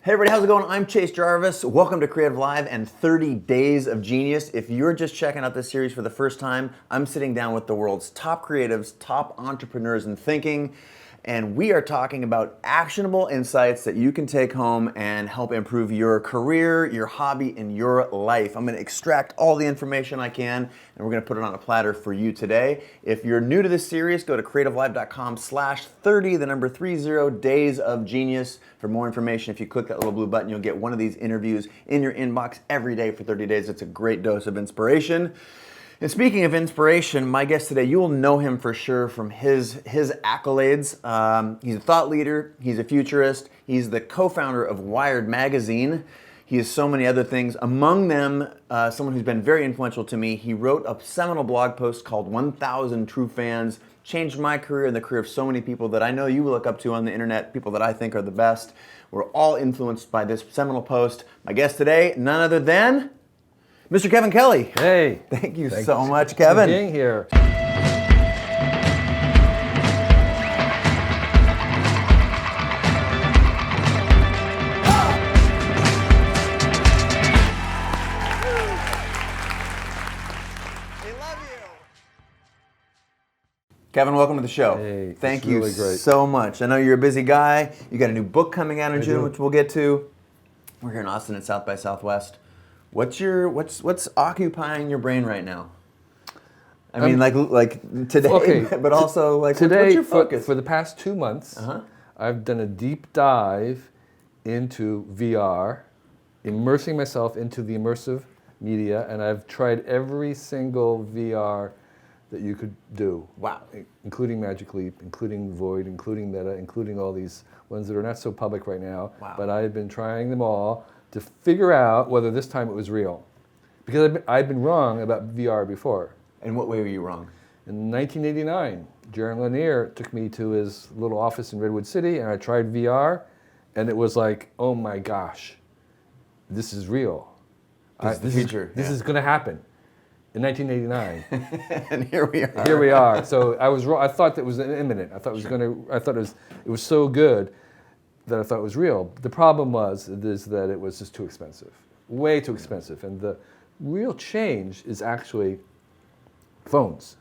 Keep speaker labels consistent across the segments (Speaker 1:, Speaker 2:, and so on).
Speaker 1: Hey everybody, how's it going? I'm ChaseJarvis. Welcome to CreativeLive and 30 Days of Genius. If you're just checking out this series for the first time, I'm sitting down with the world's top creatives, top entrepreneurs in thinking, and we are talking about actionable insights that you can take home and help improve your career, your hobby, and your life. I'm going to extract all the information I can, and we're going to put it on a platter for you today. If you're new to this series, go to creativelive.com/30, the number 30, Days of Genius. For more information, if you click that little blue button, you'll get one of these interviews in your inbox every day for 30 days. It's a great dose of inspiration. And speaking of inspiration, my guest today, you will know him for sure from his accolades. He's a thought leader, he's a futurist, he's the co-founder of Wired Magazine. He has so many other things. Among them, someone who's been very influential to me, he wrote a seminal blog post called 1,000 True Fans. Changed my career and the career of so many people that I know you look up to on the internet, people that I think are the best. We're all influenced by this seminal post. My guest today, none other than Mr. Kevin Kelly.
Speaker 2: Hey.
Speaker 1: Thank you so much, Kevin.
Speaker 2: For being here.
Speaker 1: Kevin, welcome to the show.
Speaker 2: Hey,
Speaker 1: thank you
Speaker 2: really great.
Speaker 1: so much. I know you're a busy guy. You got a new book coming out in June,
Speaker 2: do.
Speaker 1: which we'll get to. We're here in Austin at South by Southwest. What's occupying your brain right now? I mean, like today,
Speaker 2: okay.
Speaker 1: but also like
Speaker 2: Today,
Speaker 1: what's your focus?
Speaker 2: for the past 2 months, I've done a deep dive into VR, immersing myself into the immersive media, and I've tried every single VR that you could do.
Speaker 1: Wow.
Speaker 2: Including Magic Leap, including Void, including Meta, including all these ones that are not so public right now.
Speaker 1: Wow.
Speaker 2: But I've been trying them all to figure out whether this time it was real. Because I've been wrong about VR before.
Speaker 1: In what way were you wrong?
Speaker 2: In 1989, Jaron Lanier took me to his little office in Redwood City, and I tried VR, and it was like, oh my gosh, this is real.
Speaker 1: This is the future.
Speaker 2: This is going to happen. In 1989,
Speaker 1: and here we are.
Speaker 2: Here we are. So I was wrong. I thought that was imminent. I thought it was so good that I thought it was real. The problem is that it was just too expensive, way too expensive. And the real change is actually phones.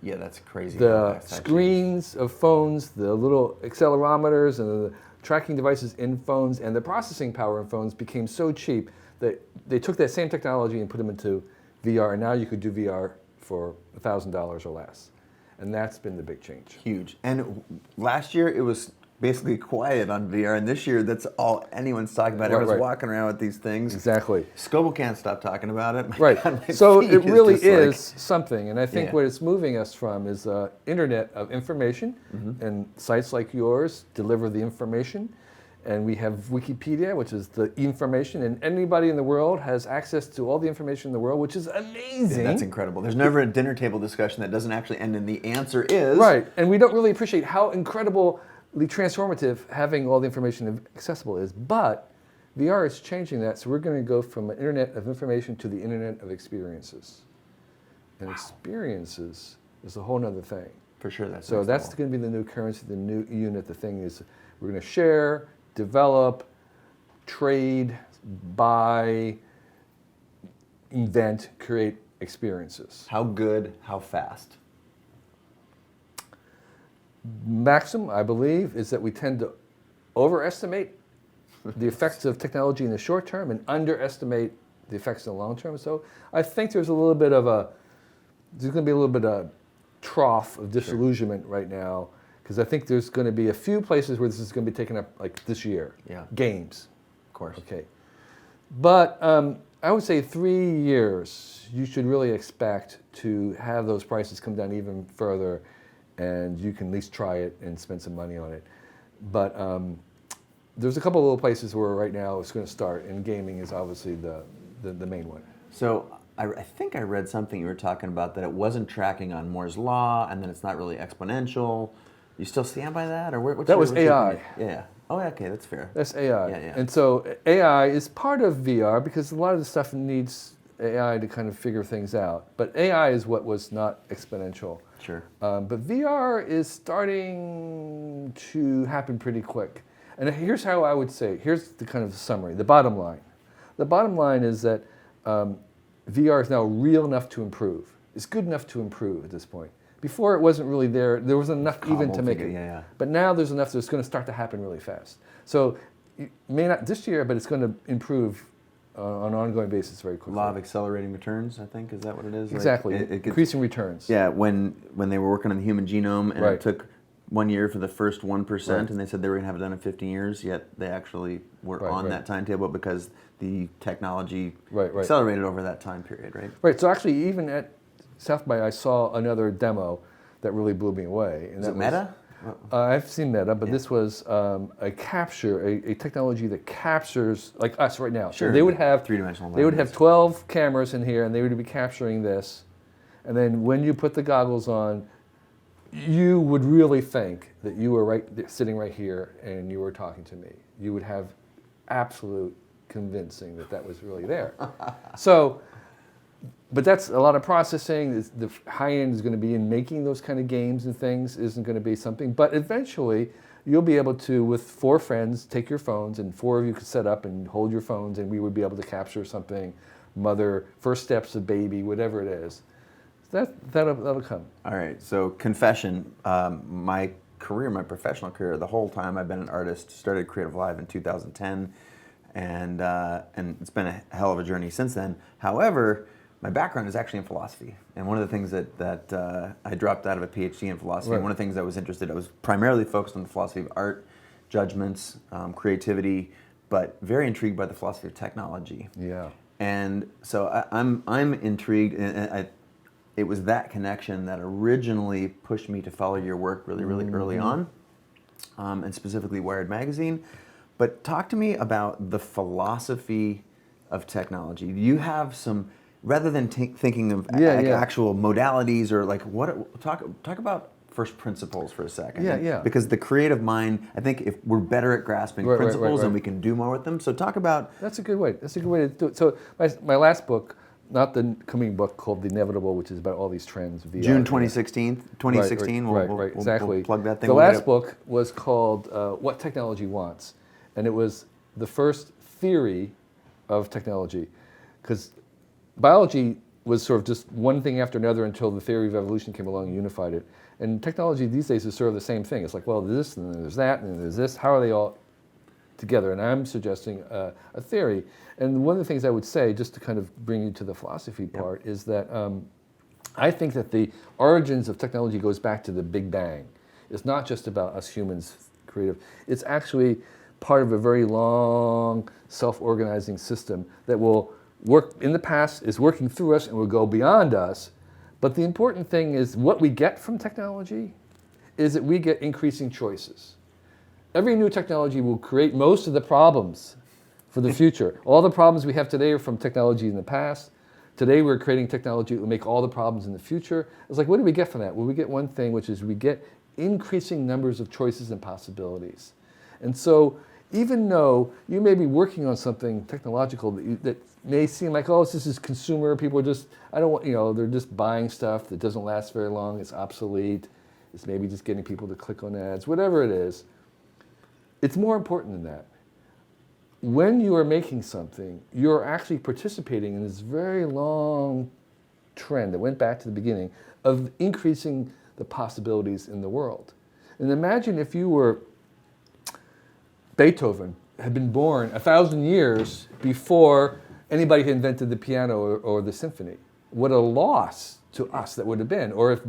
Speaker 1: Yeah, that's crazy.
Speaker 2: The screens of phones, the little accelerometers, and the tracking devices in phones, and the processing power in phones became so cheap that they took that same technology and put them into VR, and now you could do VR for $1,000 or less. And that's been the big change.
Speaker 1: Huge. And last year it was basically quiet on VR, and this year that's all anyone's talking about. Everyone's walking around with these things.
Speaker 2: Exactly.
Speaker 1: Scoble can't stop talking about it.
Speaker 2: Right.
Speaker 1: God,
Speaker 2: so it really
Speaker 1: just
Speaker 2: is something, and I think
Speaker 1: Yeah.
Speaker 2: what it's moving us from is internet of information, and sites like yours deliver the information. And we have Wikipedia, which is the information, and anybody in the world has access to all the information in the world, which is amazing.
Speaker 1: That's incredible. There's never a dinner table discussion that doesn't actually end in the answer is.
Speaker 2: Right, and we don't really appreciate how incredibly transformative having all the information accessible is, but VR is changing that, so we're going to go from an internet of information to the internet of experiences. And experiences is a whole other thing.
Speaker 1: For sure, that's
Speaker 2: So that's going to be the new currency, the new unit. The thing is, we're going to share, develop, trade, buy, invent, create experiences.
Speaker 1: How good, how fast?
Speaker 2: Maxim, I believe, is that we tend to overestimate the effects of technology in the short term and underestimate the effects in the long term. So I think there's going to be a little bit of trough of disillusionment right now, because I think there's going to be a few places where this is going to be taken up, like this year.
Speaker 1: Yeah.
Speaker 2: Games.
Speaker 1: Of course.
Speaker 2: Okay. But I would say 3 years, you should really expect to have those prices come down even further, and you can at least try it and spend some money on it. But there's a couple of little places where right now it's going to start, and gaming is obviously the main one.
Speaker 1: So I think I read something you were talking about, that it wasn't tracking on Moore's Law, and then it's not really exponential. You still stand by that? Or what's
Speaker 2: That was AI.
Speaker 1: Yeah. Oh, okay, that's fair.
Speaker 2: That's AI.
Speaker 1: Yeah.
Speaker 2: And so AI is part of VR because a lot of the stuff needs AI to kind of figure things out. But AI is what was not exponential.
Speaker 1: Sure.
Speaker 2: But VR is starting to happen pretty quick. And here's how I would say, here's the kind of summary, the bottom line. The bottom line is that VR is now real enough to improve. It's good enough to improve at this point. Before it wasn't really there. There wasn't enough even to make it.
Speaker 1: Yeah.
Speaker 2: But now there's enough that it's going to start to happen really fast. So it may not this year, but it's going to improve on an ongoing basis very quickly.
Speaker 1: Law of accelerating returns, I think, is that what it is?
Speaker 2: Exactly,
Speaker 1: Like, it gets,
Speaker 2: increasing returns.
Speaker 1: Yeah, when they were working on the human genome, and
Speaker 2: Right.
Speaker 1: it took 1 year for the first 1%,
Speaker 2: Right.
Speaker 1: and they said they were going to have it done in 15 years, yet they actually were
Speaker 2: Right,
Speaker 1: on
Speaker 2: right.
Speaker 1: that timetable because the technology
Speaker 2: Right.
Speaker 1: accelerated over that time period, right?
Speaker 2: Right, so actually even at South by I saw another demo that really blew me away. And
Speaker 1: Is
Speaker 2: that
Speaker 1: it Meta?
Speaker 2: I've seen Meta, but
Speaker 1: Yeah.
Speaker 2: this was a capture, a technology that captures, like us right now.
Speaker 1: Sure.
Speaker 2: So they would have
Speaker 1: Three-dimensional
Speaker 2: They would have
Speaker 1: lenses.
Speaker 2: 12 cameras in here, and they would be capturing this. And then when you put the goggles on, you would really think that you were sitting right here and you were talking to me. You would have absolute convincing that that was really there. So, but that's a lot of processing. The high end is going to be in making those kind of games and things. Isn't going to be something. But eventually, you'll be able to, with 4 friends, take your phones, and 4 of you could set up and hold your phones, and we would be able to capture something, mother, first steps of baby, whatever it is. That'll come.
Speaker 1: All right, so confession, my professional career, the whole time I've been an artist, started CreativeLive in 2010, and it's been a hell of a journey since then. However, my background is actually in philosophy, and one of the things that I dropped out of a PhD in philosophy, and one of the things I was primarily focused on the philosophy of art, judgments, creativity, but very intrigued by the philosophy of technology.
Speaker 2: Yeah.
Speaker 1: And so I'm intrigued, and it was that connection that originally pushed me to follow your work really early on, and specifically Wired Magazine. But talk to me about the philosophy of technology. You have some, rather than thinking of actual modalities or like talk about first principles for a second.
Speaker 2: Yeah.
Speaker 1: Because the creative mind, I think if we're better at grasping principles, then we can do more with them. So talk about.
Speaker 2: That's a good way. That's a good way to do it. So my last book, not the coming book called The Inevitable, which is about all these trends. VR,
Speaker 1: June 2016.
Speaker 2: Right, exactly.
Speaker 1: We'll plug that thing.
Speaker 2: The last book was called What Technology Wants, and it was the first theory of technology, because biology was sort of just one thing after another until the theory of evolution came along and unified it. And technology these days is sort of the same thing. It's like, well, there's this, and then there's that, and then there's this. How are they all together? And I'm suggesting a theory. And one of the things I would say, just to kind of bring you to the philosophy part, is that I think that the origins of technology goes back to the Big Bang. It's not just about us humans creative. It's actually part of a very long self-organizing system that will work in the past, is working through us, and will go beyond us. But the important thing is what we get from technology is that we get increasing choices. Every new technology will create most of the problems for the future. All the problems we have today are from technology in the past. Today we're creating technology that will make all the problems in the future. It's like, what do we get from that? Well, we get one thing, which is we get increasing numbers of choices and possibilities. And so even though you may be working on something technological that may seem like, oh, this is consumer, people are just, they're just buying stuff that doesn't last very long, it's obsolete, it's maybe just getting people to click on ads, whatever it is, it's more important than that. When you are making something, you're actually participating in this very long trend that went back to the beginning of increasing the possibilities in the world. And imagine if you were Beethoven, had been born 1,000 years before anybody had invented the piano or the symphony. What a loss to us that would have been. Or if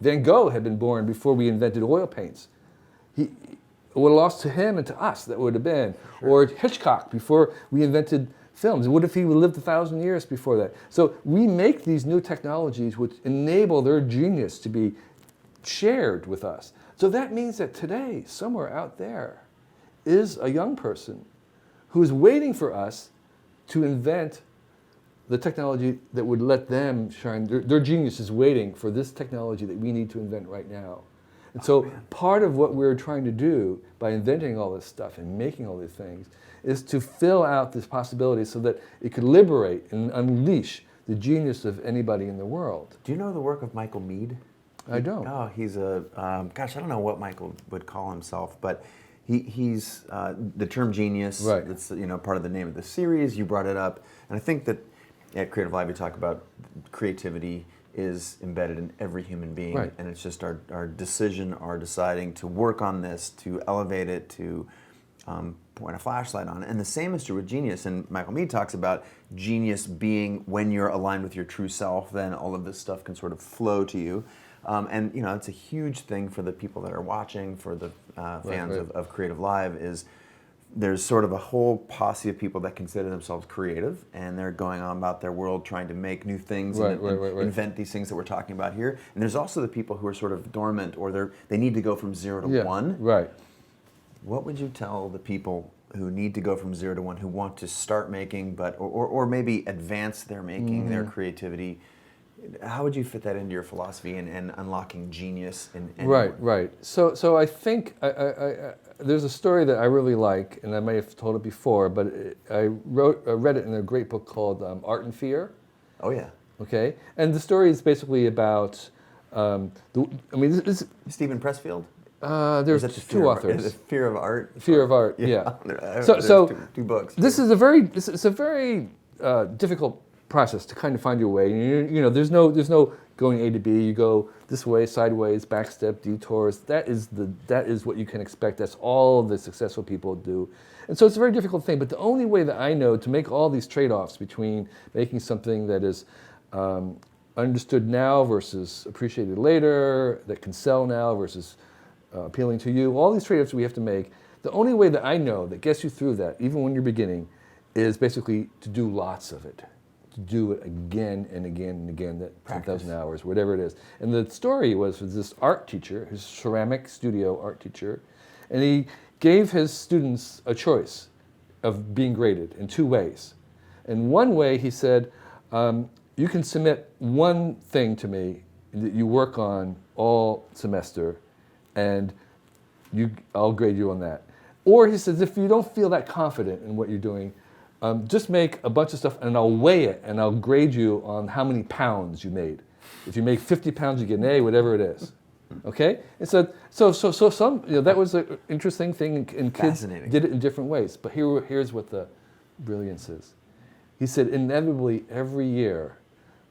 Speaker 2: Van Gogh had been born before we invented oil paints. What a loss to him and to us that would have been. Sure. Or Hitchcock before we invented films. What if he lived 1,000 years before that? So we make these new technologies which enable their genius to be shared with us. So that means that today, somewhere out there, is a young person who is waiting for us to invent the technology that would let them shine. Their genius is waiting for this technology that we need to invent right now. And so part of what we're trying to do by inventing all this stuff and making all these things is to fill out this possibility so that it could liberate and unleash the genius of anybody in the world.
Speaker 1: Do you know the work of Michael Mead?
Speaker 2: I don't.
Speaker 1: Oh, he's I don't know what Michael would call himself, but he's the term genius.
Speaker 2: Right.
Speaker 1: That's part of the name of the series. You brought it up, and I think that at CreativeLive we talk about creativity is embedded in every human being,
Speaker 2: Right.
Speaker 1: and it's just our decision, our deciding to work on this, to elevate it, to point a flashlight on it. And the same is true with genius. And Michael Mead talks about genius being when you're aligned with your true self, then all of this stuff can sort of flow to you. And it's a huge thing for the people that are watching, for the fans
Speaker 2: Right.
Speaker 1: of CreativeLive, is there's sort of a whole posse of people that consider themselves creative, and they're going on about their world trying to make new things and invent these things that we're talking about here. And there's also the people who are sort of dormant, or they need to go from 0 to 1.
Speaker 2: Right.
Speaker 1: What would you tell the people who need to go from 0 to 1, who want to start making, or maybe advance their making, their creativity? How would you fit that into your philosophy and unlocking genius in anyone?
Speaker 2: Right. So I think there's a story that I really like, and I may have told it before, but I read it in a great book called Art and Fear.
Speaker 1: Oh yeah.
Speaker 2: Okay, and the story is basically about. This
Speaker 1: Stephen Pressfield?
Speaker 2: there's two authors.
Speaker 1: The Fear of Art?
Speaker 2: Fear of Art. Yeah.
Speaker 1: So two books.
Speaker 2: This is a very difficult process to kind of find your way. There's no going A to B. You go this way, sideways, backstep, detours. That is what you can expect. That's all the successful people do. And so it's a very difficult thing. But the only way that I know to make all these trade-offs between making something that is understood now versus appreciated later, that can sell now versus appealing to you, all these trade-offs we have to make, the only way that I know that gets you through that, even when you're beginning, is basically to do lots of it. To do it again and again and again, that 10,000 hours, whatever it is. And the story was this art teacher, his ceramic studio art teacher, and he gave his students a choice of being graded in two ways. In one way, he said, you can submit one thing to me that you work on all semester, and I'll grade you on that. Or he says, if you don't feel that confident in what you're doing, just make a bunch of stuff and I'll weigh it and I'll grade you on how many pounds you made. If you make 50 pounds, you get an A, whatever it is. Okay? And so some, that was an interesting thing, and kids did it in different ways. But here's what the brilliance is. He said, inevitably, every year,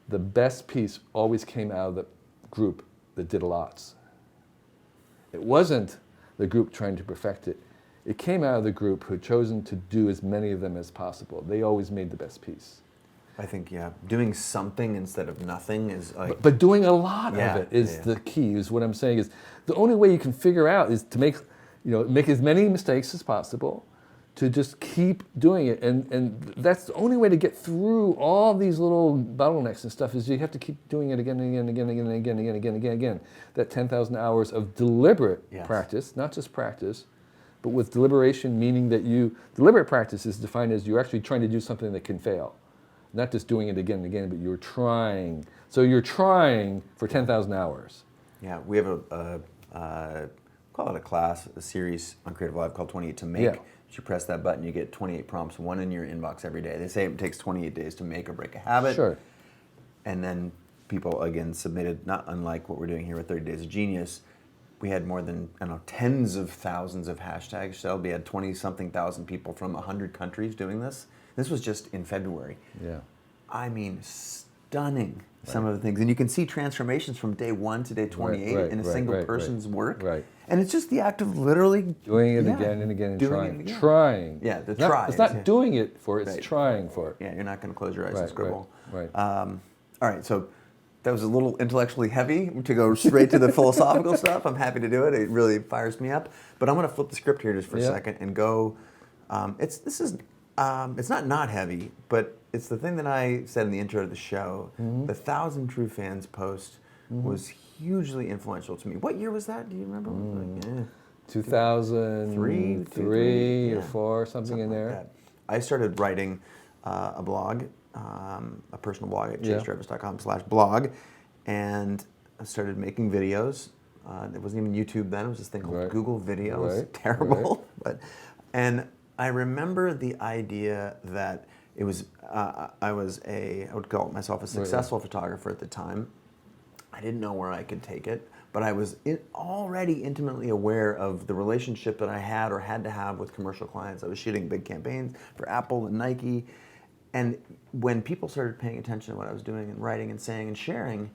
Speaker 2: the best piece always came out of the group that did lots. It wasn't the group trying to perfect it. It came out of the group who had chosen to do as many of them as possible. They always made the best piece.
Speaker 1: I think, doing something instead of nothing is like...
Speaker 2: But doing a lot of it is the key, is what I'm saying is, the only way you can figure out is to make as many mistakes as possible, to just keep doing it. And that's the only way to get through all these little bottlenecks and stuff, is you have to keep doing it again and again and again and again and again and again and again and again. That 10,000 hours of deliberate practice, not just practice, but with deliberation, meaning that deliberate practice is defined as you're actually trying to do something that can fail. Not just doing it again and again, but you're trying. So you're trying for 10,000 hours. Yeah,
Speaker 1: we have call it a class, a series on CreativeLive called 28 to Make. Yeah. You press that button, you get 28 prompts, one in your inbox every day. They say it takes 28 days to make or break a habit.
Speaker 2: Sure.
Speaker 1: And then people, again, submitted, not unlike what we're doing here with 30 Days of Genius. We had more than, tens of thousands of hashtags. So we had 20-something thousand people from 100 countries doing this. This was just in February.
Speaker 2: Yeah.
Speaker 1: I mean, stunning, some of the things. And you can see transformations from day 1 to day 28 in a single person's work.
Speaker 2: Right.
Speaker 1: And it's just the act of literally
Speaker 2: doing it again and again and trying. Trying.
Speaker 1: Yeah, the try.
Speaker 2: It's not doing it for it, it's trying for it.
Speaker 1: Yeah, you're not going to close your eyes and scribble.
Speaker 2: Right.
Speaker 1: All right, so that was a little intellectually heavy to go straight to the philosophical stuff. I'm happy to do it. It really fires me up. But I'm going to flip the script here just for a second and go. It's not heavy, but it's the thing that I said in the intro to the show. Mm-hmm. The 1,000 True Fans post was hugely influential to me. What year was that? Do you remember?
Speaker 2: 2003 or 4, something in there.
Speaker 1: Like I started writing a blog, a personal blog at ChaseJarvis.com/blog, and I started making videos. It wasn't even YouTube then. It was this thing called Google Videos.
Speaker 2: Right.
Speaker 1: Terrible. And I remember the idea that it was, I would call myself a successful photographer at the time. I didn't know where I could take it, but I was already intimately aware of the relationship that I had or had to have with commercial clients. I was shooting big campaigns for Apple and Nike. And when people started paying attention to what I was doing and writing and saying and sharing,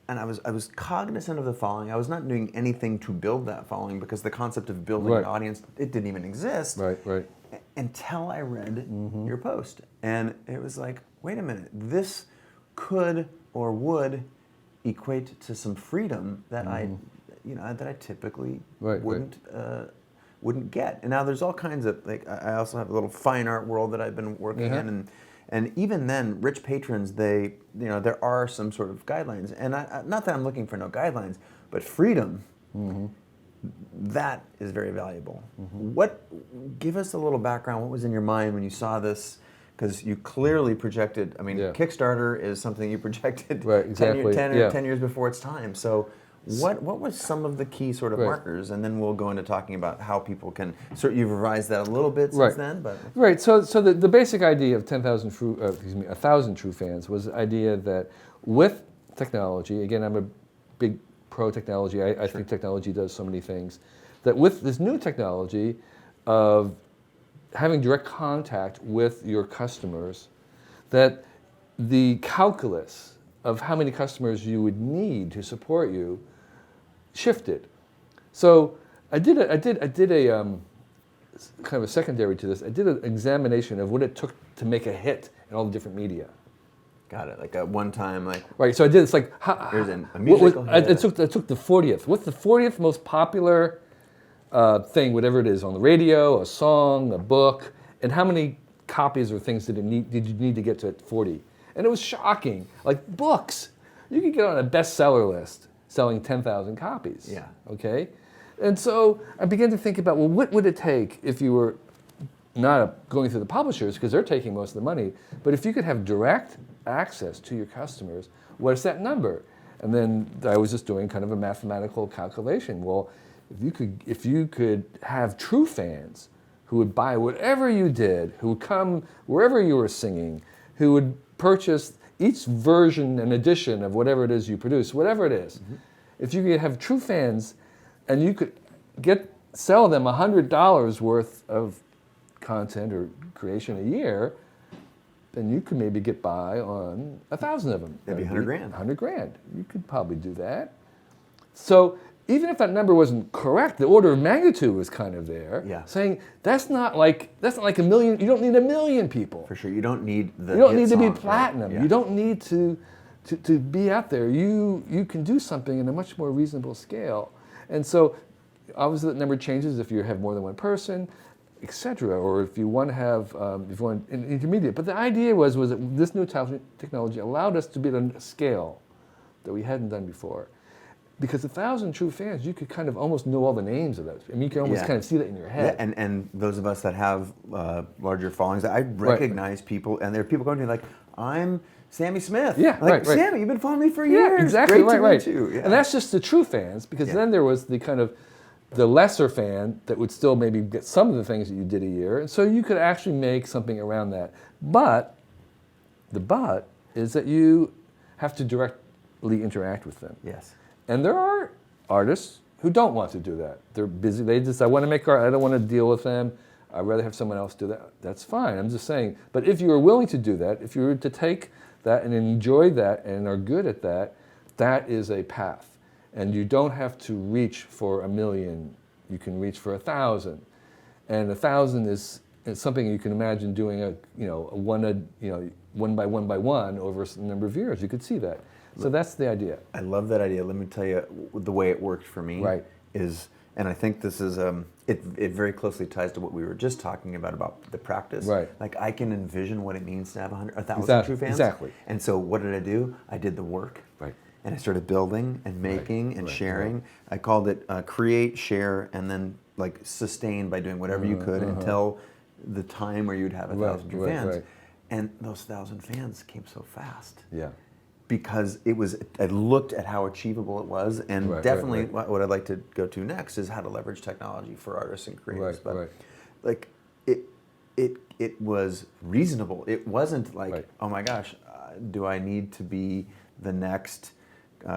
Speaker 1: and I was cognizant of the following. I was not doing anything to build that following because the concept of building an audience, it didn't even exist.
Speaker 2: Right.
Speaker 1: Until I read your post. And it was like, wait a minute, this could or would equate to some freedom that that I typically wouldn't get. And now there's all kinds of, like, I also have a little fine art world that I've been working in, and even then, rich patrons, there are some sort of guidelines. And not that I'm looking for no guidelines, but freedom, that is very valuable. Give us a little background. What was in your mind when you saw this? Because you clearly projected, Kickstarter is something you projected 10 years before its time. So what was some of the key sort of markers? And then we'll go into talking about how people can, you've revised that a little bit since then. But
Speaker 2: Right, so the basic idea of 1,000 true fans was the idea that with technology, again, I'm a big pro technology, I think technology does so many things, that with this new technology of having direct contact with your customers, that the calculus of how many customers you would need to support you shifted. So I did a kind of a secondary to this. I did an examination of what it took to make a hit in all the different media.
Speaker 1: Got it. Like at one time, like
Speaker 2: right. So I did. It's like
Speaker 1: here's a musical hit.
Speaker 2: I took the 40th. What's the 40th most popular thing, whatever it is, on the radio, a song, a book, and how many copies or things did you need to get to at 40? And it was shocking. Like books, you could get on a bestseller list selling 10,000 copies.
Speaker 1: Yeah.
Speaker 2: Okay? And so I began to think about, well, what would it take if you were not going through the publishers, because they're taking most of the money, but if you could have direct access to your customers, what's that number? And then I was just doing kind of a mathematical calculation. Well, if you could have true fans who would buy whatever you did, who would come wherever you were singing, who would purchase each version and edition of whatever it is you produce, whatever it is, if you could have true fans and you could sell them $100 worth of content or creation a year, then you could maybe get by on 1,000 of them.
Speaker 1: That'd be 100 grand.
Speaker 2: 100 grand. You could probably do that. So even if that number wasn't correct, the order of magnitude was kind of there.
Speaker 1: Yeah.
Speaker 2: Saying that's not like a million. You don't need a million people.
Speaker 1: For sure, you don't need the.
Speaker 2: You don't
Speaker 1: hit
Speaker 2: need to be
Speaker 1: song,
Speaker 2: platinum.
Speaker 1: right? Yeah.
Speaker 2: You don't need to be out there. You can do something in a much more reasonable scale. And so, obviously, that number changes if you have more than one person, etc. Or if you want to have an intermediate. But the idea was that this new technology allowed us to be on a scale that we hadn't done before. Because 1,000 true fans, you could kind of almost know all the names of those. I mean, you can almost kind of see that in your head.
Speaker 1: Yeah, and those of us that have larger followings, I recognize people, and there are people going to me like, I'm Sammy Smith.
Speaker 2: Yeah,
Speaker 1: like,
Speaker 2: right.
Speaker 1: Sammy, you've been following me for years.
Speaker 2: Yeah, exactly,
Speaker 1: Great to meet
Speaker 2: right.
Speaker 1: you. Yeah.
Speaker 2: And that's just the true fans, because then there was the kind of the lesser fan that would still maybe get some of the things that you did a year, and so you could actually make something around that. But the but is that you have to directly interact with them.
Speaker 1: Yes.
Speaker 2: And there are artists who don't want to do that. They're busy. I want to make art. I don't want to deal with them. I'd rather have someone else do that. That's fine. I'm just saying. But if you are willing to do that, if you were to take that and enjoy that and are good at that, that is a path. And you don't have to reach for 1 million. You can reach for 1,000. And 1,000 is something you can imagine doing one by one over a certain number of years. You could see that. So that's the idea.
Speaker 1: I love that idea. Let me tell you the way it worked for me.
Speaker 2: Right.
Speaker 1: And I think this is it very closely ties to what we were just talking about the practice.
Speaker 2: Right.
Speaker 1: Like I can envision what it means to have 1,000 true fans.
Speaker 2: Exactly.
Speaker 1: And so what did I do? I did the work.
Speaker 2: Right.
Speaker 1: And I started building and making and sharing. I called it create, share, and then like sustain by doing whatever you could until the time where you'd have 1,000 true fans. Right. And those 1,000 fans came so fast.
Speaker 2: Yeah.
Speaker 1: Because I looked at how achievable it was, and definitely what I'd like to go to next is how to leverage technology for artists and creators. Like it was reasonable. It wasn't like, oh my gosh, do I need to be the next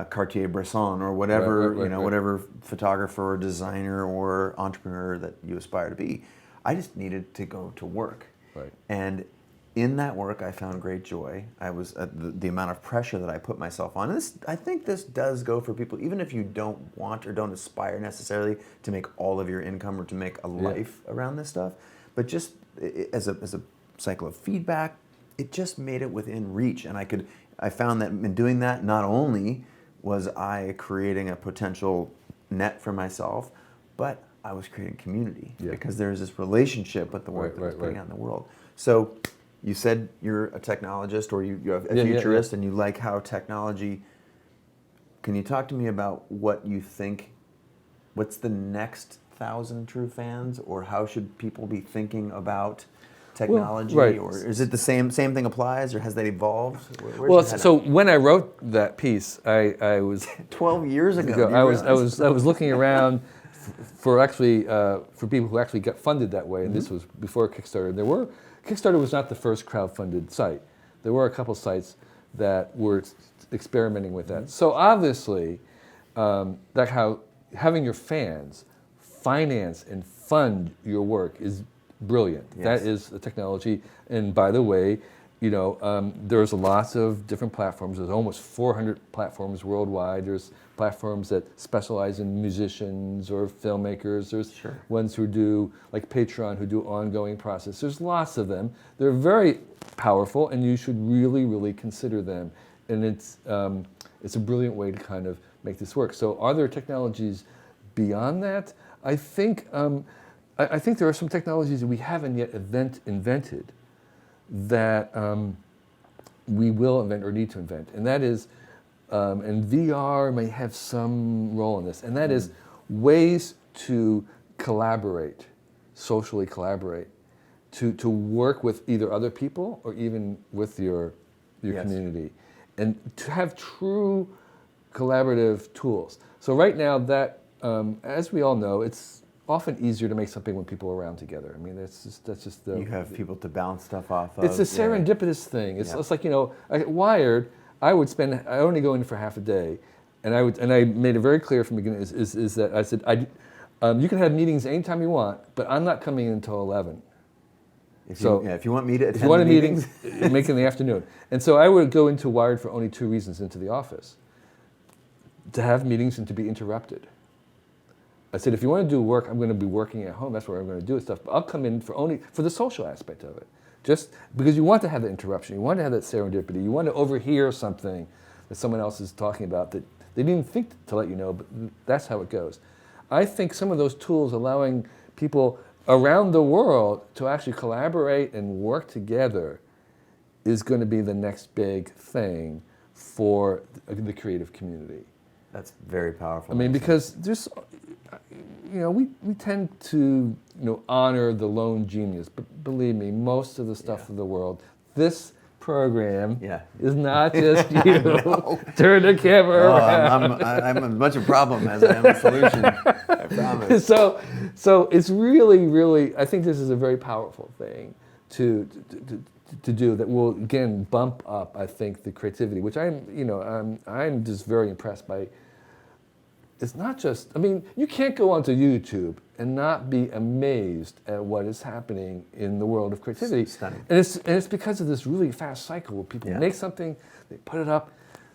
Speaker 1: Cartier-Bresson or whatever,
Speaker 2: Right.
Speaker 1: whatever photographer or designer or entrepreneur that you aspire to be. I just needed to go to work.
Speaker 2: Right.
Speaker 1: And in that work, I found great joy. I was the amount of pressure that I put myself on. I think this does go for people, even if you don't want or don't aspire necessarily to make all of your income or to make a life around this stuff. But just as a cycle of feedback, it just made it within reach. And I found that in doing that, not only was I creating a potential net for myself, but I was creating community because there's this relationship with the work that I was putting out in the world. So you said you're a technologist or you're a futurist and you like how technology. Can you talk to me about what you think, what's the next 1,000 true fans, or how should people be thinking about technology?
Speaker 2: Well,
Speaker 1: or is it the same thing applies, or has that evolved?
Speaker 2: Well, so when I wrote that piece, I was
Speaker 1: 12 years ago.
Speaker 2: I was looking around for people who actually got funded that way, and this was before Kickstarter. Kickstarter was not the first crowdfunded site. There were a couple sites that were experimenting with that. So obviously, that how having your fans finance and fund your work is brilliant.
Speaker 1: Yes.
Speaker 2: That is the technology. And by the way, there's lots of different platforms. There's almost 400 platforms worldwide. There's platforms that specialize in musicians or filmmakers. There's ones who do, like Patreon, who do ongoing process. There's lots of them. They're very powerful, and you should really, really consider them. And it's a brilliant way to kind of make this work. So are there technologies beyond that? I think there are some technologies that we haven't yet invented that we will invent or need to invent, and that is, and VR may have some role in this, and that is ways to collaborate, socially collaborate, to work with either other people or even with your community, and to have true collaborative tools. So right now, that as we all know, it's often easier to make something when people are around together. I mean, that's just the...
Speaker 1: You have people to bounce stuff off of.
Speaker 2: It's a serendipitous thing. It's like, at Wired, I only go in for half a day, and I made it very clear from the beginning is that I said, you can have meetings anytime you want, but I'm not coming in until 11.
Speaker 1: If you want me to attend
Speaker 2: if you want
Speaker 1: the
Speaker 2: a meeting,
Speaker 1: meetings.
Speaker 2: make it in the afternoon. And so I would go into Wired for only 2 reasons into the office: to have meetings and to be interrupted. I said, if you want to do work, I'm going to be working at home. That's where I'm going to do stuff. But I'll come in for the social aspect of it. Just because you want to have that interruption. You want to have that serendipity. You want to overhear something that someone else is talking about that they didn't think to let you know, but that's how it goes. I think some of those tools allowing people around the world to actually collaborate and work together is going to be the next big thing for the creative community.
Speaker 1: That's very powerful.
Speaker 2: I mean, because there's, we tend to, honor the lone genius, but believe me, most of the stuff of the world, this program is not just you. Turn the camera around.
Speaker 1: I'm as much a problem as I am a solution. I promise.
Speaker 2: So it's really, really, I think this is a very powerful thing to do that will again bump up, I think, the creativity, which I'm just very impressed by. It's not just, you can't go onto YouTube and not be amazed at what is happening in the world of creativity.
Speaker 1: Stunning.
Speaker 2: And it's because of this really fast cycle where people make something, they put it up,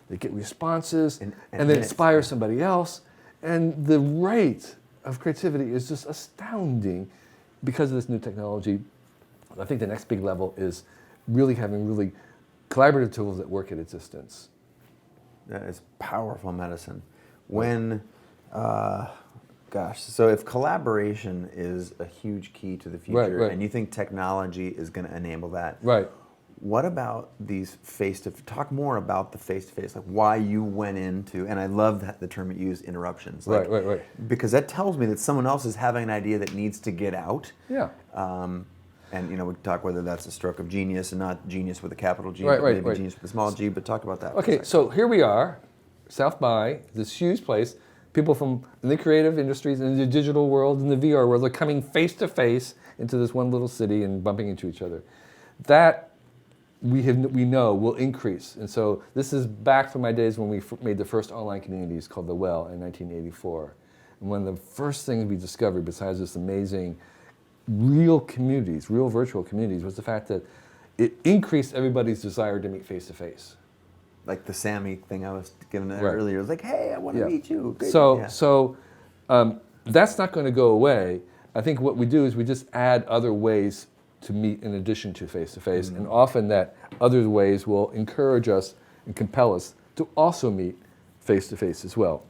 Speaker 2: they get responses, and they inspire somebody else. And the rate of creativity is just astounding because of this new technology. I think the next big level is really having really collaborative tools that work at a distance.
Speaker 1: That is powerful medicine. So if collaboration is a huge key to the future, and you think technology is going to enable that, what about these talk more about the face-to-face, like why you went into, and I love the term you use, interruptions. Like, because that tells me that someone else is having an idea that needs to get out. Yeah. And we talk whether that's a stroke of genius and not genius with a capital G, but maybe genius with a small g, but talk about that.
Speaker 2: Okay, so here we are, South by, this huge place. People from the creative industries and the digital world and the VR world are coming face to face into this one little city and bumping into each other. That we know will increase. And so this is back from my days when we made the first online communities called The Well in 1984. And one of the first things we discovered, besides this amazing real communities, real virtual communities, was the fact that it increased everybody's desire to meet face to face.
Speaker 1: Like the Sammy thing I was giving
Speaker 2: Right.
Speaker 1: earlier. It was like, hey, I want to meet you. Great.
Speaker 2: So that's not going to go away. I think what we do is we just add other ways to meet in addition to face-to-face, and often that other ways will encourage us and compel us to also meet face-to-face as well.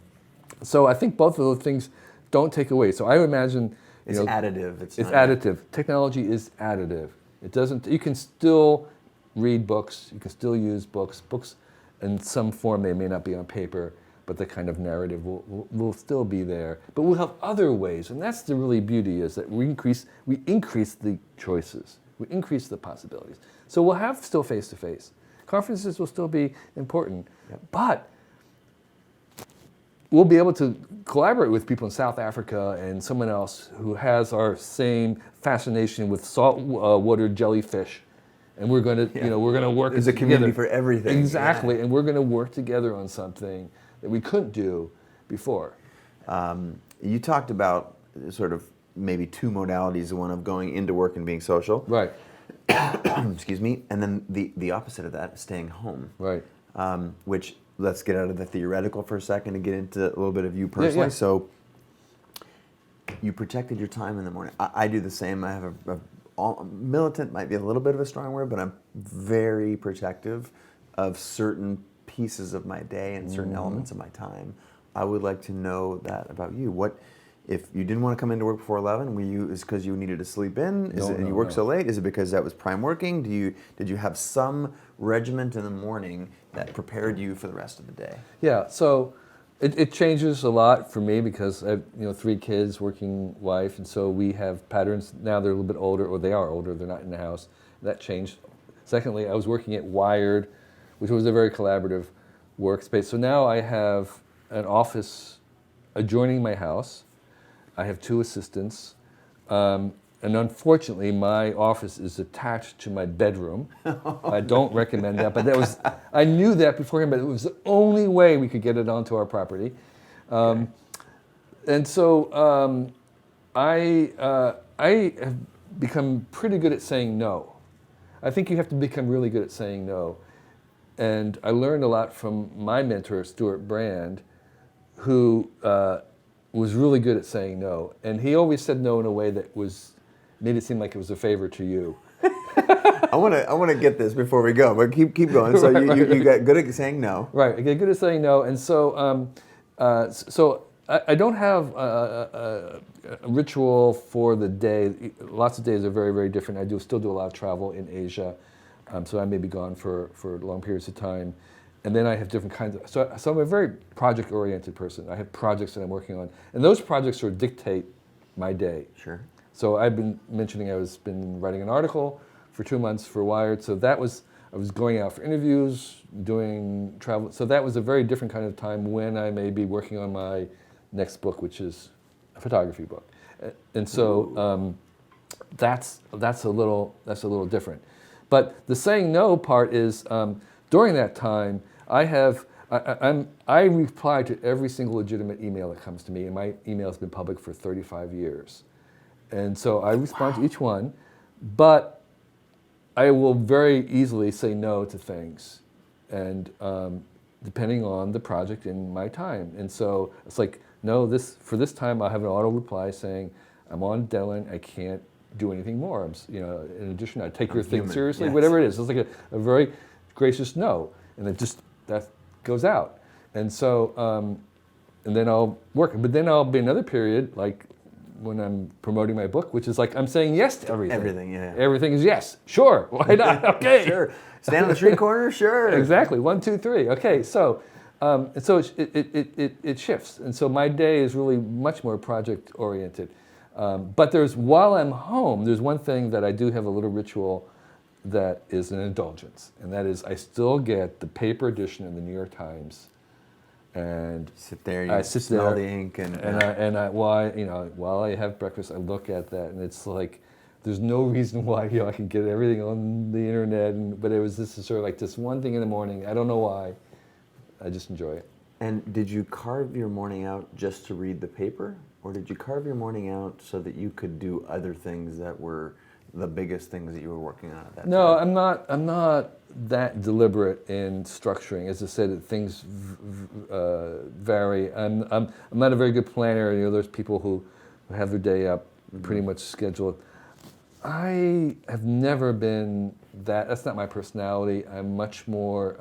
Speaker 2: So I think both of those things don't take away. So I would imagine
Speaker 1: It's additive.
Speaker 2: It's additive. Technology is additive. It doesn't. You can still read books. You can still use books. Books, in some form, they may not be on paper, but the kind of narrative will still be there. But we'll have other ways, and that's the really beauty, is that we increase the choices. We increase the possibilities. So we'll have still face-to-face. Conferences will still be important, but we'll be able to collaborate with people in South Africa and someone else who has our same fascination with saltwater jellyfish. And we're going to, we're going to work
Speaker 1: There's
Speaker 2: together.
Speaker 1: a community for everything.
Speaker 2: Exactly, and we're going to work together on something that we couldn't do before.
Speaker 1: You talked about sort of maybe two modalities, the one of going into work and being social.
Speaker 2: Right.
Speaker 1: Excuse me. And then the opposite of that, staying home.
Speaker 2: Right.
Speaker 1: Which, let's get out of the theoretical for a second and get into a little bit of you personally.
Speaker 2: Yeah.
Speaker 1: So you protected your time in the morning. I do the same. I have militant might be a little bit of a strong word, but I'm very protective of certain pieces of my day and certain elements of my time. I would like to know that about you. What if you didn't want to come into work before 11? Is because you needed to sleep in? And you work so late? Is it because that was prime working? Did you have some regiment in the morning that prepared you for the rest of the day?
Speaker 2: Yeah. So it changes a lot for me because I have 3 kids, working wife, and so we have patterns. Now they're a little bit older, or they are older. They're not in the house. That changed. Secondly, I was working at Wired, which was a very collaborative workspace. So now I have an office adjoining my house. I have 2 assistants. And unfortunately, my office is attached to my bedroom. I don't recommend that, but I knew that beforehand, but it was the only way we could get it onto our property. And so I have become pretty good at saying no. I think you have to become really good at saying no. And I learned a lot from my mentor, Stuart Brand, who was really good at saying no. And he always said no in a way that made it seem like it was a favor to you.
Speaker 1: I want to get this before we go, but keep going. So you got good at saying no.
Speaker 2: Right, I get good at saying no, and so I don't have a ritual for the day. Lots of days are very, very different. I still do a lot of travel in Asia, so I may be gone for long periods of time. And then I have different kinds of, so I'm a very project-oriented person. I have projects that I'm working on, and those projects sort of dictate my day.
Speaker 1: Sure.
Speaker 2: So I've been mentioning been writing an article for 2 months for Wired. So I was going out for interviews, doing travel. So that was a very different kind of time when I may be working on my next book, which is a photography book. And so that's a little different. But the saying no part is during that time I reply to every single legitimate email that comes to me, and my email has been public for 35 years. And so I respond to each one, but I will very easily say no to things, and depending on the project and my time. And so it's like, no, for this time I have an auto reply saying, I'm on deadline, I can't do anything more. In addition, I take your thing seriously,
Speaker 1: yes.
Speaker 2: Whatever it is. It's like a very gracious no, and that goes out. And so, and then I'll work, but then I'll be another period, like when I'm promoting my book, which is like I'm saying yes to everything.
Speaker 1: Everything, yeah.
Speaker 2: Everything is yes. Sure. Why not? Okay.
Speaker 1: Sure. Stand on the street corner. Sure.
Speaker 2: Exactly. 1, 2, 3. Okay. So, and so it shifts, and so my day is really much more project oriented. But while I'm home, there's one thing that I do have a little ritual that is an indulgence, and that is I still get the paper edition of the New York Times. And
Speaker 1: sit there, you smell the ink,
Speaker 2: and while I have breakfast, I look at that, and it's like there's no reason why I can get everything on the internet, but it was this sort of like this one thing in the morning. I don't know why. I just enjoy it.
Speaker 1: And did you carve your morning out just to read the paper, or did you carve your morning out so that you could do other things that were the biggest things that you were working on at that
Speaker 2: No,
Speaker 1: time?
Speaker 2: I'm not that deliberate in structuring. As I said, things vary. I'm not a very good planner. You know, there's people who have their day up pretty much scheduled. I have never been that. That's not my personality. I'm much more.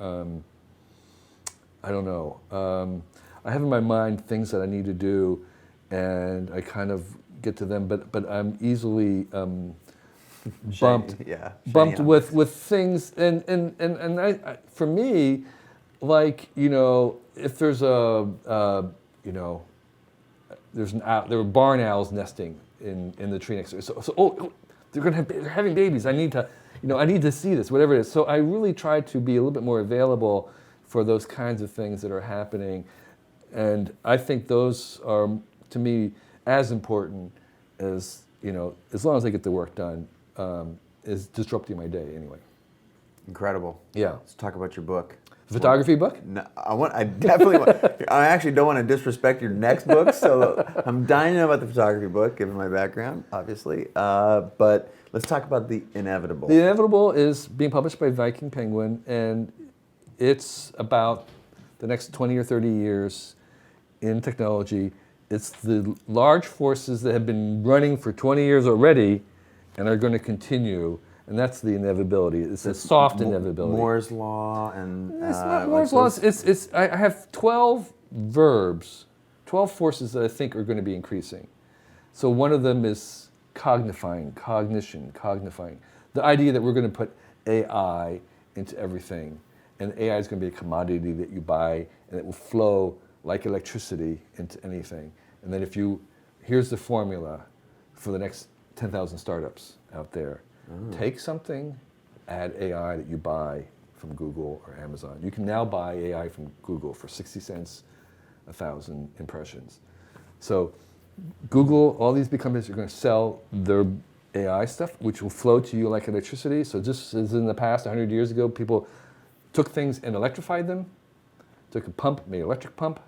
Speaker 2: I don't know. I have in my mind things that I need to do, and I kind of get to them. But I'm easily bumped with things, and I for me, like, you know, if there's you know, there's an owl, there were barn owls nesting in the tree next door. So they're having babies. I need to, you know, I need to see this, whatever it is. So I really try to be a little bit more available for those kinds of things that are happening, and I think those are, to me, as important as, you know, as long as I get the work done, is disrupting my day anyway.
Speaker 1: Incredible.
Speaker 2: Yeah.
Speaker 1: Let's talk about your book.
Speaker 2: Photography book?
Speaker 1: No, I definitely want. I actually don't want to disrespect your next book, so I'm dying to know about the photography book, given my background, obviously. But let's talk about The Inevitable.
Speaker 2: The Inevitable is being published by Viking Penguin, and it's about the next 20 or 30 years in technology. It's the large forces that have been running for 20 years already and are going to continue. And that's the inevitability. It's a soft inevitability.
Speaker 1: Moore's law and
Speaker 2: it's not Moore's law. I have 12 verbs, 12 forces that I think are going to be increasing. So one of them is cognifying, cognizing. The idea that we're going to put AI into everything, and AI is going to be a commodity that you buy, and it will flow like electricity into anything. And then here's the formula for the next 10,000 startups out there. Take something, add AI that you buy from Google or Amazon. You can now buy AI from Google for 60 cents, 1,000 impressions. So Google, all these big companies are going to sell their AI stuff, which will flow to you like electricity. So just as in the past, 100 years ago, people took things and electrified them. Took a pump, made an electric pump.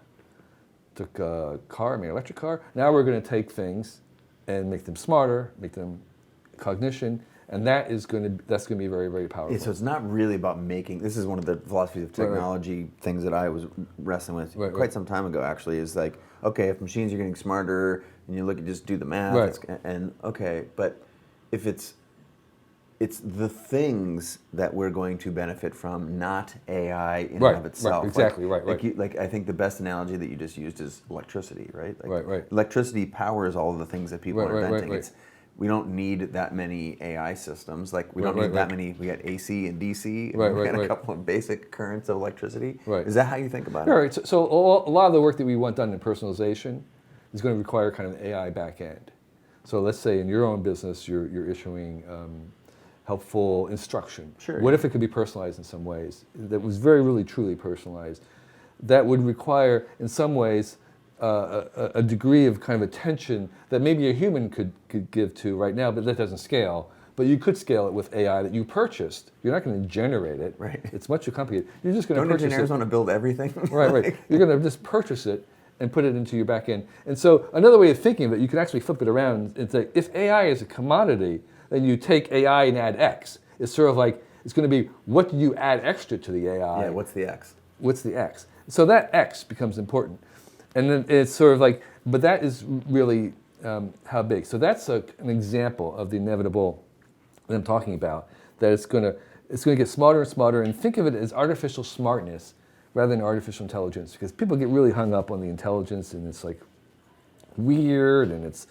Speaker 2: Took a car, made an electric car. Now we're going to take things and make them smarter, make them cognition, and that's going to be very, very powerful.
Speaker 1: Yeah, so it's not really about making. This is one of the philosophies of technology things that I was wrestling with quite some time ago. Actually, is like, okay, if machines are getting smarter, and you look at just do the math, and okay, but if it's the things that we're going to benefit from, not AI in and of itself.
Speaker 2: Exactly, right.
Speaker 1: Like I think the best analogy that you just used is electricity, right? Like
Speaker 2: right.
Speaker 1: Electricity powers all of the things that people are inventing.
Speaker 2: Right.
Speaker 1: We don't need that many AI systems. Like we don't need that many. We got AC and DC, and we got a couple of basic currents of electricity.
Speaker 2: Right.
Speaker 1: Is that how you think about it?
Speaker 2: Right. So a lot of the work that we want done in personalization is going to require kind of an AI back end. So let's say in your own business, you're issuing helpful instruction.
Speaker 1: Sure.
Speaker 2: What if it could be personalized in some ways? That was very, really, truly personalized. That would require, in some ways, a degree of kind of attention that maybe a human could give to right now, but that doesn't scale. But you could scale it with AI that you purchased. You're not going to generate it.
Speaker 1: Right.
Speaker 2: It's much too complicated. You're just going to purchase it.
Speaker 1: Don't engineers want to build everything?
Speaker 2: Right. You're going to just purchase it and put it into your back end. And so another way of thinking of it, you can actually flip it around and say, if AI is a commodity, then you take AI and add X. It's sort of like, it's going to be, what do you add extra to the AI?
Speaker 1: Yeah, what's the X?
Speaker 2: What's the X? So that X becomes important. And then it's sort of like, but that is really how big. So that's an example of the inevitable that I'm talking about, that it's going to get smarter and smarter, and think of it as artificial smartness rather than artificial intelligence, because people get really hung up on the intelligence, and it's like weird, and it's,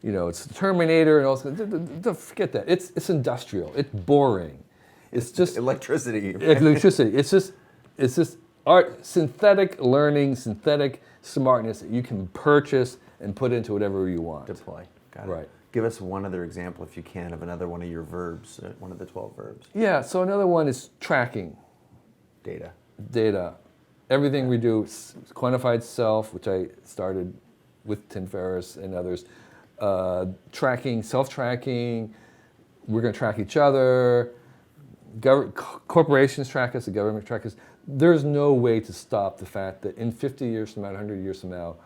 Speaker 2: you know, it's Terminator and all this. Forget that. It's industrial. It's boring. It's just
Speaker 1: electricity.
Speaker 2: Electricity. It's just synthetic learning, synthetic smartness that you can purchase and put into whatever you want.
Speaker 1: Deploy. Got it.
Speaker 2: Right.
Speaker 1: Give us one other example, if you can, of another one of your verbs, one of the 12 verbs.
Speaker 2: Yeah. So another one is tracking. Data. Everything we do, quantified self, which I started with Tim Ferriss and others. Tracking, self-tracking, we're going to track each other. Corporations track us, the government track us. There's no way to stop the fact that in 50 years from now, 100 years from now,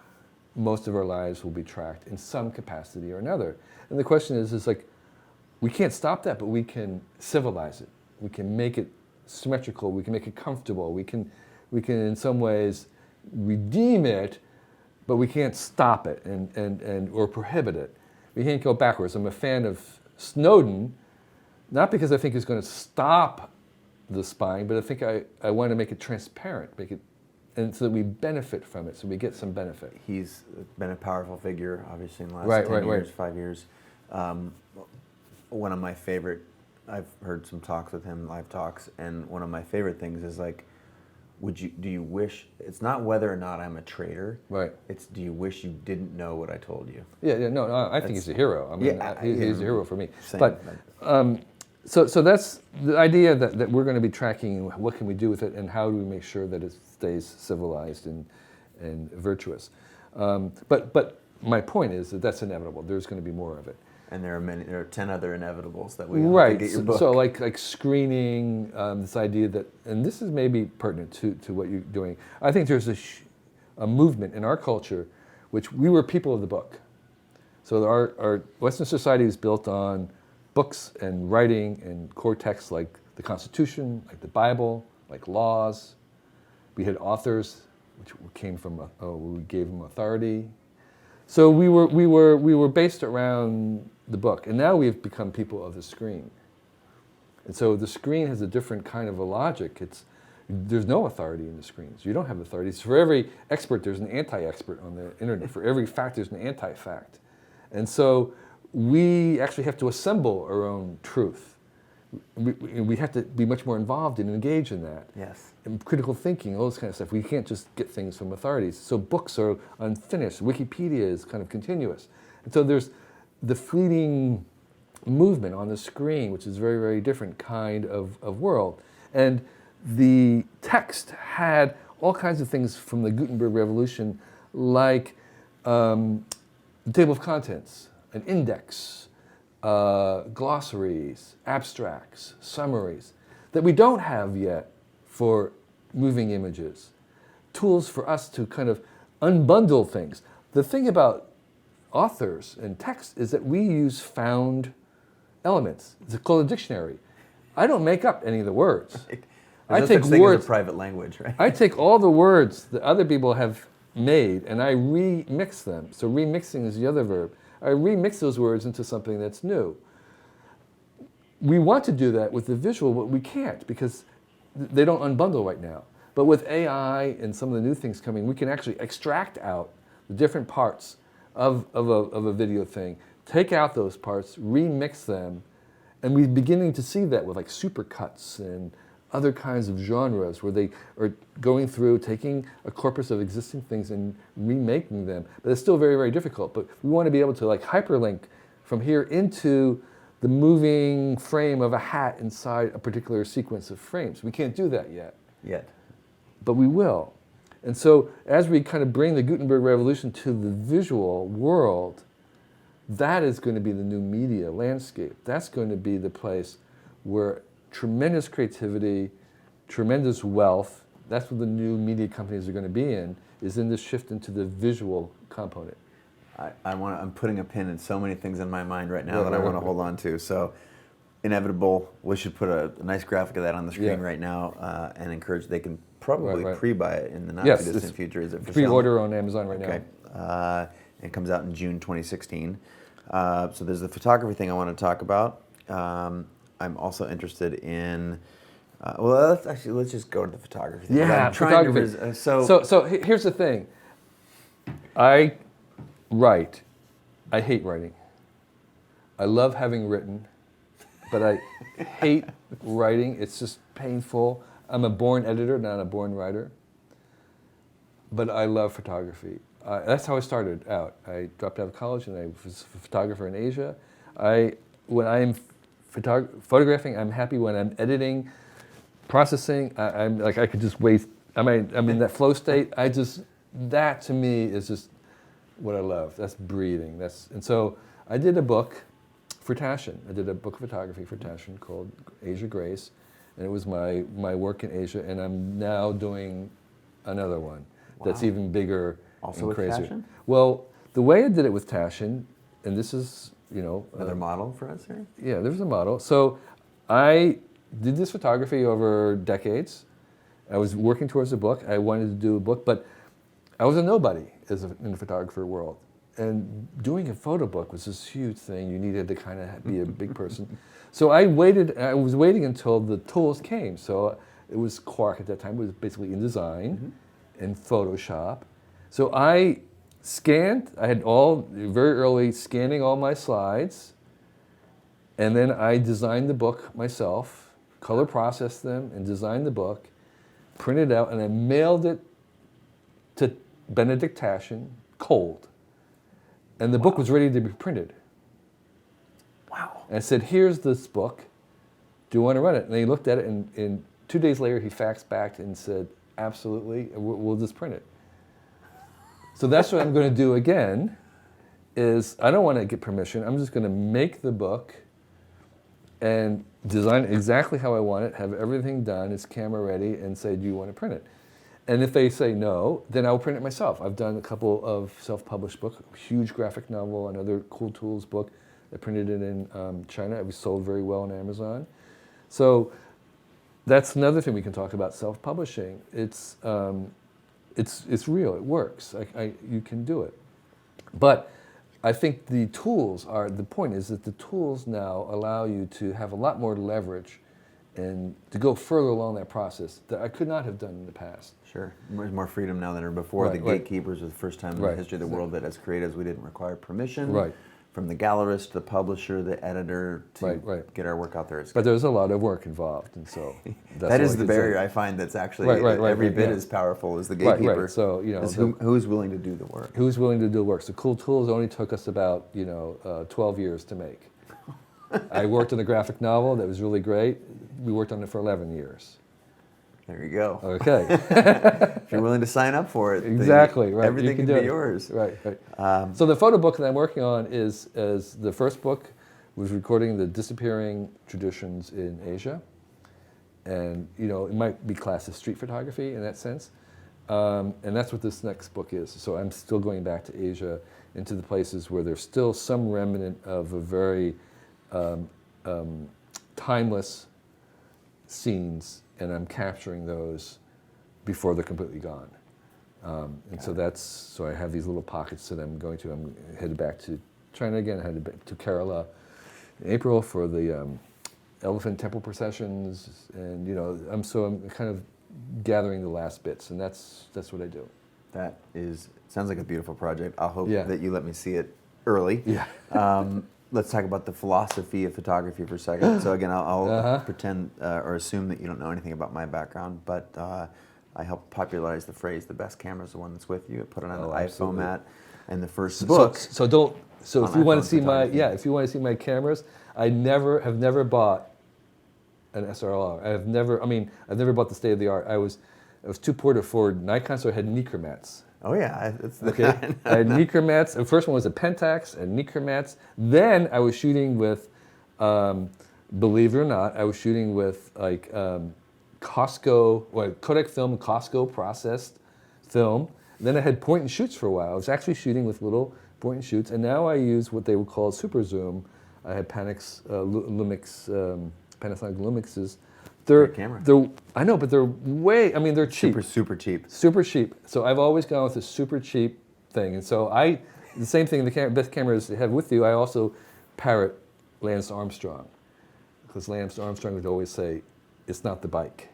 Speaker 2: most of our lives will be tracked in some capacity or another. And the question is like, we can't stop that, but we can civilize it. We can make it symmetrical. We can make it comfortable. We can in some ways redeem it, but we can't stop it and or prohibit it. We can't go backwards. I'm a fan of Snowden, not because I think he's going to stop the spying, but I think I want to make it transparent, and so that we benefit from it, so we get some benefit.
Speaker 1: He's been a powerful figure, obviously, in the last 10 years, 5 years. One of my favorite, I've heard some talks with him, live talks, and one of my favorite things is like, do you wish, it's not whether or not I'm a traitor,
Speaker 2: right?
Speaker 1: It's do you wish you didn't know what I told you?
Speaker 2: No, I think he's a hero. I mean, he's a hero for me.
Speaker 1: Same,
Speaker 2: but so that's the idea that we're going to be tracking. What can we do with it, and how do we make sure that it stays civilized and virtuous? But my point is that that's inevitable. There's going to be more of it.
Speaker 1: And there are 10 other inevitable that we have to get your book.
Speaker 2: So like screening, this idea that, and this is maybe pertinent to what you're doing. I think there's a movement in our culture, which we were people of the book. So our Western society is built on books and writing and core texts like the Constitution, like the Bible, like laws. We had authors, which came from, we gave them authority. So we were based around the book, and now we've become people of the screen. And so the screen has a different kind of a logic. There's no authority in the screens. You don't have authorities. For every expert, there's an anti-expert on the internet. For every fact, there's an anti-fact. And so we actually have to assemble our own truth. We have to be much more involved and engage in that.
Speaker 1: Yes.
Speaker 2: And critical thinking, all this kind of stuff. We can't just get things from authorities. So books are unfinished. Wikipedia is kind of continuous. And so there's the fleeting movement on the screen, which is a very, very different kind of world. And the text had all kinds of things from the Gutenberg Revolution, like the table of contents, an index, glossaries, abstracts, summaries, that we don't have yet for moving images. Tools for us to kind of unbundle things. The thing about authors and text is that we use found elements. It's called a dictionary. I don't make up any of the words.
Speaker 1: Right.
Speaker 2: I
Speaker 1: There's
Speaker 2: take
Speaker 1: no such thing
Speaker 2: words.
Speaker 1: as a private language, right?
Speaker 2: I take all the words that other people have made and I remix them. So remixing is the other verb. I remix those words into something that's new. We want to do that with the visual, but we can't because they don't unbundle right now. But with AI and some of the new things coming, we can actually extract out the different parts of a video thing, take out those parts, remix them, and we're beginning to see that with like supercuts and other kinds of genres where they are going through, taking a corpus of existing things and remaking them. But it's still very, very difficult. But we want to be able to like hyperlink from here into the moving frame of a hat inside a particular sequence of frames. We can't do that yet. But we will. And so as we kind of bring the Gutenberg Revolution to the visual world, that is going to be the new media landscape. That's going to be the place where tremendous creativity, tremendous wealth, that's what the new media companies are going to be in, is in this shift into the visual component.
Speaker 1: I'm putting a pin in so many things in my mind right now that I want to hold on to. So inevitable, we should put a nice graphic of that on the screen right now and encourage, they can probably pre-buy it in the not too distant future. Is it for
Speaker 2: pre-order on Amazon right now?
Speaker 1: Okay. It comes out in June 2016. So there's the photography thing I want to talk about. I'm also interested in, let's just go to the photography thing.
Speaker 2: Yeah, photography. So here's the thing. I write. I hate writing. I love having written, but I hate writing. It's just painful. I'm a born editor, not a born writer. But I love photography. That's how I started out. I dropped out of college and I was a photographer in Asia. When I'm photographing, I'm happy. When I'm editing, processing, I'm like, I could just waste. I'm in that flow state. That to me is just what I love. That's breathing. And so I did a book for Taschen. I did a book of photography for Taschen called Asia Grace, and it was my work in Asia, and I'm now doing another one that's even bigger
Speaker 1: Also
Speaker 2: and
Speaker 1: with
Speaker 2: crazier.
Speaker 1: Taschen?
Speaker 2: Well, the way I did it with Taschen, and this is,
Speaker 1: Another model for us here?
Speaker 2: yeah, there's a model. So I did this photography over decades. I was working towards a book. I wanted to do a book, but I was a nobody in the photographer world. And doing a photo book was this huge thing. You needed to kind of be a big person. So I was waiting until the tools came. So it was Quark at that time. It was basically InDesign and Photoshop. So I scanned, I had very early scanning all my slides. And then I designed the book myself, color processed them and designed the book, printed it out, and I mailed it to Benedict Taschen cold. And the book was ready to be printed.
Speaker 1: Wow.
Speaker 2: And I said, here's this book. Do you want to run it? And he looked at it, and 2 days later, he faxed back and said, absolutely, we'll just print it. So that's what I'm going to do again, is I don't want to get permission. I'm just going to make the book and design it exactly how I want it, have everything done, it's camera ready, and say, do you want to print it? And if they say no, then I'll print it myself. I've done a couple of self-published books, a huge graphic novel, another Cool Tools book. I printed it in China. It was sold very well on Amazon. So that's another thing we can talk about, self-publishing. It's real, it works. You can do it. But I think the point is that the tools now allow you to have a lot more leverage and to go further along that process that I could not have done in the past.
Speaker 1: Sure. There's more freedom now than ever before.
Speaker 2: Right,
Speaker 1: The gatekeepers were the first time in the history of the world that as creatives we didn't require permission from the gallerist, the publisher, the editor to get our work out there.
Speaker 2: But there's a lot of work involved, and so
Speaker 1: that is the barrier I find that's actually every bit as powerful as the gatekeeper.
Speaker 2: Right. So
Speaker 1: who's willing to do the work?
Speaker 2: Who's willing to do the work? So Cool Tools only took us about 12 years to make. I worked on a graphic novel that was really great. We worked on it for 11 years.
Speaker 1: There you go.
Speaker 2: Okay.
Speaker 1: If you're willing to sign up for it,
Speaker 2: exactly right.
Speaker 1: Everything can be yours.
Speaker 2: Right. So the photo book that I'm working on is the first book was recording the disappearing traditions in Asia, and it might be classed as street photography in that sense, and that's what this next book is. So I'm still going back to Asia, into the places where there's still some remnant of a very timeless scenes, and I'm capturing those before they're completely gone. So I have these little pockets that I'm headed back to China again, headed back to Kerala in April for the elephant temple processions, and I'm kind of gathering the last bits, and that's what I do.
Speaker 1: That sounds like a beautiful project. I'll hope that you let me see it early.
Speaker 2: Yeah.
Speaker 1: Let's talk about the philosophy of photography for a second. So again, I'll pretend or assume that you don't know anything about my background, but I helped popularize the phrase, the best camera is the one that's with you. I put it on the iPhone mat. And the first book.
Speaker 2: So if you want to see if you want to see my cameras, I have never bought an SLR. I've never bought the state of the art. I was too poor to afford Nikon, so I had Nikkor mats.
Speaker 1: Oh yeah,
Speaker 2: okay. I had Nikkor mats. The first one was a Pentax and Nikkor mats. Then I was shooting with, believe it or not, I was shooting with Kodak film, Costco processed film. Then I had point and shoots for a while. I was actually shooting with little point and shoots, and now I use what they would call super zoom. I had Panasonic Lumixes.
Speaker 1: Great camera.
Speaker 2: I know, but they're they're cheap.
Speaker 1: Super cheap.
Speaker 2: Super cheap. So I've always gone with a super cheap thing. And so the same thing, best cameras to have with you, I also parrot Lance Armstrong. Because Lance Armstrong would always say, it's not the bike.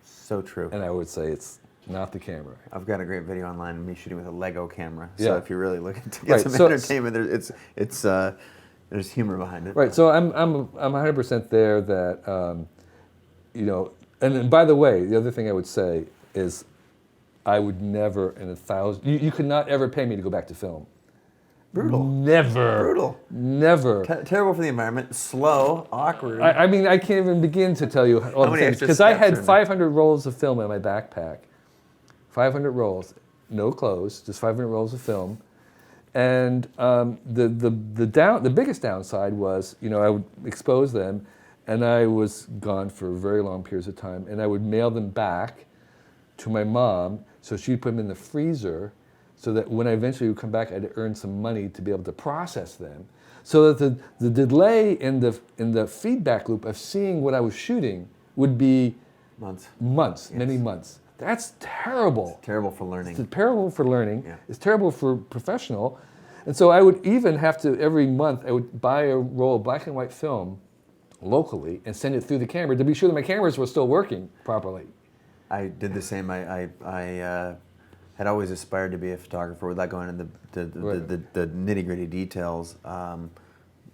Speaker 1: So true.
Speaker 2: And I would say, it's not the camera.
Speaker 1: I've got a great video online of me shooting with a Lego camera. So
Speaker 2: Yeah.
Speaker 1: if you're really looking to get some entertainment, there's humor behind it.
Speaker 2: Right. So I'm 100% there that And then, by the way, the other thing I would say is, I would never in 1,000. You could not ever pay me to go back to film.
Speaker 1: Brutal.
Speaker 2: Never.
Speaker 1: Brutal.
Speaker 2: Never.
Speaker 1: Terrible for the environment. Slow. Awkward.
Speaker 2: I can't even begin to tell you all the things, because I had 500 rolls of film in my backpack. 500 rolls, no clothes, just 500 rolls of film. And the biggest downside was, I would expose them, and I was gone for very long periods of time, and I would mail them back to my mom, so she'd put them in the freezer, so that when I eventually would come back, I'd earn some money to be able to process them. So that the delay in the feedback loop of seeing what I was shooting would be months,
Speaker 1: Yes.
Speaker 2: many months. That's terrible.
Speaker 1: It's terrible for learning.
Speaker 2: It's terrible for learning.
Speaker 1: Yeah.
Speaker 2: It's terrible for professional. And so I would even have to, every month, I would buy a roll of black and white film locally and send it through the camera to be sure that my cameras were still working properly.
Speaker 1: I did the same. I had always aspired to be a photographer without going into the nitty-gritty details.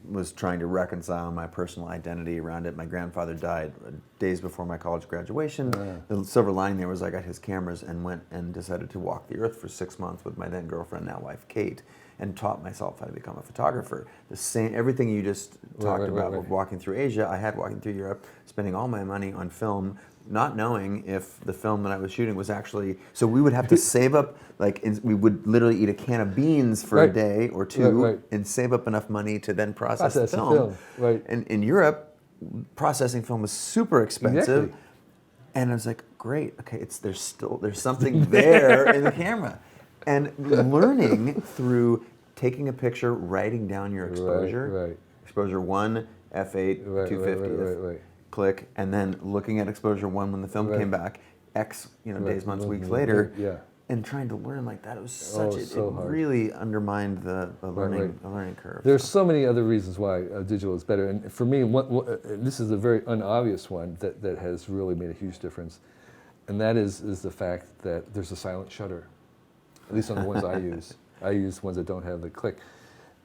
Speaker 1: Was trying to reconcile my personal identity around it. My grandfather died days before my college graduation. The silver lining there was I got his cameras and went and decided to walk the earth for 6 months with my then girlfriend, now wife, Kate, and taught myself how to become a photographer. Everything you just talked about with walking through Asia, I had walking through Europe, spending all my money on film, not knowing if the film that I was shooting was actually, so we would have to save up, we would literally eat a can of beans for a day or two and save up enough money to then process the film.
Speaker 2: Right.
Speaker 1: And in Europe, processing film was super expensive.
Speaker 2: Exactly.
Speaker 1: And I was like, great, okay, there's something there in the camera. And learning through taking a picture, writing down your exposure, exposure 1, f8, 250th, click, and then looking at exposure 1 when the film came back, X days, months, weeks later, and trying to learn like that. It was it really undermined the learning curve.
Speaker 2: There's so many other reasons why digital is better, and for me, this is a very unobvious one that has really made a huge difference, and that is the fact that there's a silent shutter, at least on the ones I use. I use ones that don't have the click.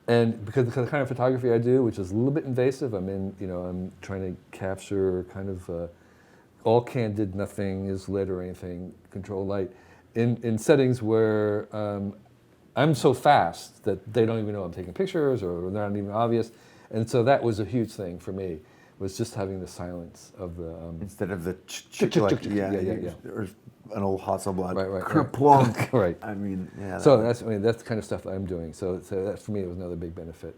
Speaker 2: And because the kind of photography I do, which is a little bit invasive, I'm trying to capture kind of all candid, nothing is lit or anything, control light, in settings where I'm so fast that they don't even know I'm taking pictures or they're not even obvious. And so that was a huge thing for me, was just having the silence of the...
Speaker 1: Instead of the or an old Hasselblad. Kerplunk.
Speaker 2: Right.
Speaker 1: I mean, yeah.
Speaker 2: So that's the kind of stuff that I'm doing. So that for me, it was another big benefit.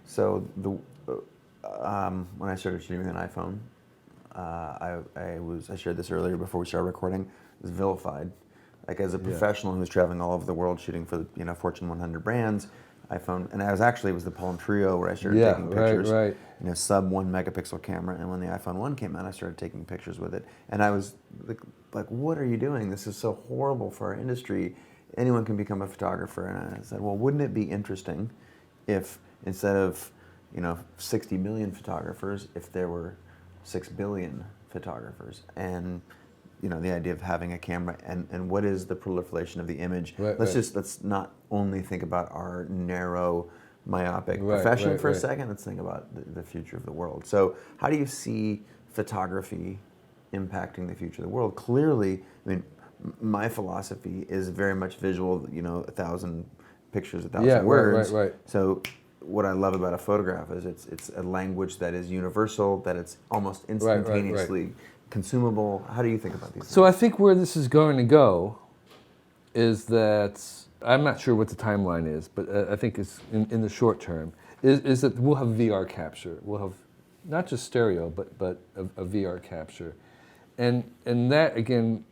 Speaker 1: So when I started shooting with an iPhone, I shared this earlier before we started recording, was vilified. Like as a professional who's traveling all over the world shooting for Fortune 100 brands, iPhone, and it was the Palm Trio where I started taking pictures. Sub 1 megapixel camera, and when the iPhone 1 came out, I started taking pictures with it, and I was like, what are you doing? This is so horrible for our industry. Anyone can become a photographer. And I said, well, wouldn't it be interesting if instead of 60 million photographers, if there were 6 billion photographers? And the idea of having a camera and what is the proliferation of the image. Let's not only think about our narrow, myopic profession for a second. Let's think about the future of the world. So how do you see photography impacting the future of the world? Clearly, my philosophy is very much visual, 1,000 pictures, 1,000 words. So what I love about a photograph is it's a language that is universal, that it's almost instantaneously consumable. How do you think about these things?
Speaker 2: So I think where this is going to go is that, I'm not sure what the timeline is, but I think it's in the short term, is that we'll have VR capture. We'll have not just stereo, but a VR capture. And that, again,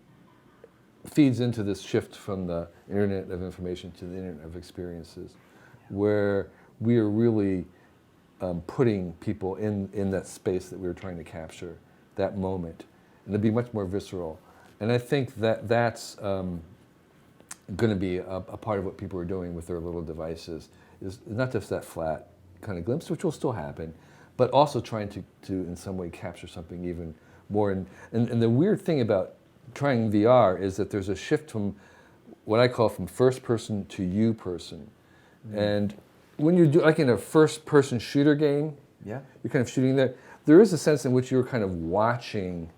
Speaker 2: feeds into this shift from the Internet of Information to the Internet of Experiences, where we are really putting people in that space that we were trying to capture, that moment, and to be much more visceral. And I think that's going to be a part of what people are doing with their little devices, is not just that flat kind of glimpse, which will still happen, but also trying to in some way capture something even more. And the weird thing about trying VR is that there's a shift from what I call from first person to you person. And when you do, like in a first person shooter game, you're kind of shooting there. There is a sense in which you're kind of watching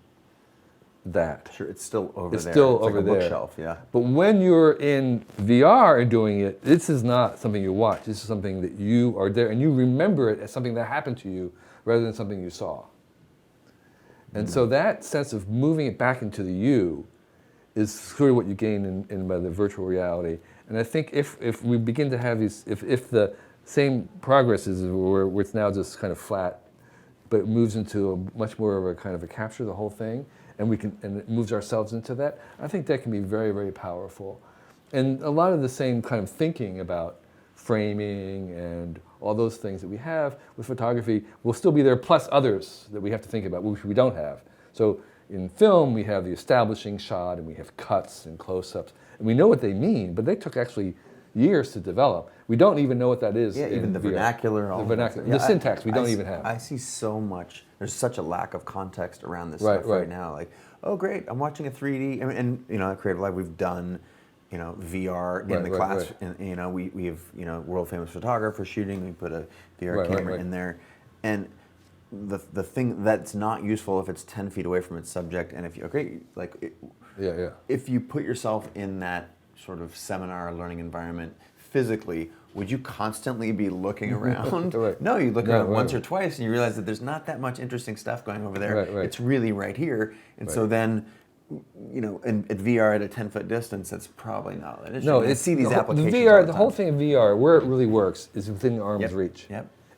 Speaker 2: that.
Speaker 1: Sure, it's still over there.
Speaker 2: It's still over
Speaker 1: like a
Speaker 2: there.
Speaker 1: Bookshelf, yeah.
Speaker 2: But when you're in VR and doing it, this is not something you watch. This is something that you are there, and you remember it as something that happened to you rather than something you saw. And so that sense of moving it back into the you is sort of what you gain in by the virtual reality. And I think if we begin to have these, if the same progress is where it's now just kind of flat, but it moves into a much more of a kind of a capture the whole thing, and it moves ourselves into that, I think that can be very, very powerful. And a lot of the same kind of thinking about framing and all those things that we have with photography will still be there, plus others that we have to think about, which we don't have. So in film, we have the establishing shot, and we have cuts and close-ups, and we know what they mean, but they took actually years to develop. We don't even know what that is.
Speaker 1: Yeah, even the
Speaker 2: VR.
Speaker 1: vernacular.
Speaker 2: The vernacular. The syntax we don't even have.
Speaker 1: I see so much. There's such a lack of context around this stuff right now. Like, oh great, I'm watching a 3D. I mean, and you know, at CreativeLive we've done, you know, VR in the class. And, you know, we have, you know, world famous photographer shooting. We put a VR camera in there, and the thing that's not useful if it's 10 feet away from its subject, and if you if you put yourself in that sort of seminar learning environment physically, would you constantly be looking around? No, you look around once or twice and you realize that there's not that much interesting stuff going over there. It's really right here. And so then, you know, at VR at a 10-foot distance, that's probably not that interesting. No,
Speaker 2: it's
Speaker 1: see these applications.
Speaker 2: The whole thing of VR, where it really works, is within the arm's reach.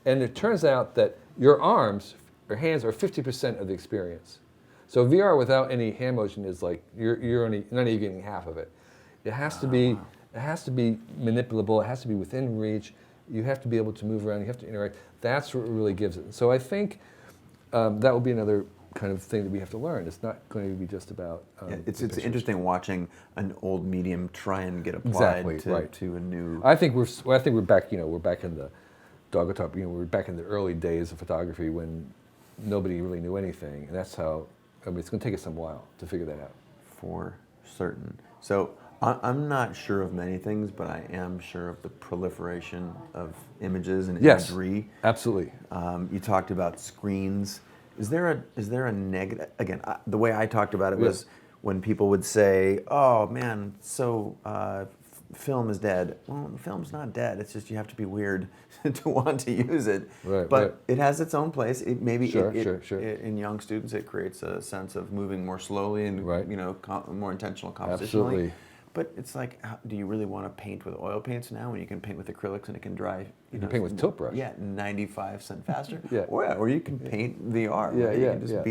Speaker 2: And it turns out that your arms or hands are 50% of the experience. So VR without any hand motion is like you're not even getting half of it. It has to be it has to be manipulable. It has to be within reach. You have to be able to move around. You have to interact. That's what really gives it. So I think that will be another kind of thing that we have to learn. It's not going to be just about.
Speaker 1: It's interesting watching an old medium try and get applied to a new.
Speaker 2: I think we're back. You know, we're back in the daguerreotype. You know, we're back in the early days of photography when nobody really knew anything, and that's how. I mean, it's going to take us some while to figure that out.
Speaker 1: For certain. So I'm not sure of many things, but I am sure of the proliferation of images and imagery.
Speaker 2: Yes, absolutely.
Speaker 1: You talked about screens. Is there a negative? Again, the way I talked about it was when people would say, "Oh man, so film is dead." Well, film's not dead. It's just you have to be weird to want to use it. But it has its own place. It maybe in young students it creates a sense of moving more slowly and you know more intentional compositionally.
Speaker 2: Absolutely.
Speaker 1: But it's like, do you really want to paint with oil paints now when you can paint with acrylics and it can dry?
Speaker 2: You can paint with tilt brush.
Speaker 1: 95% faster. Or you can paint VR. You can just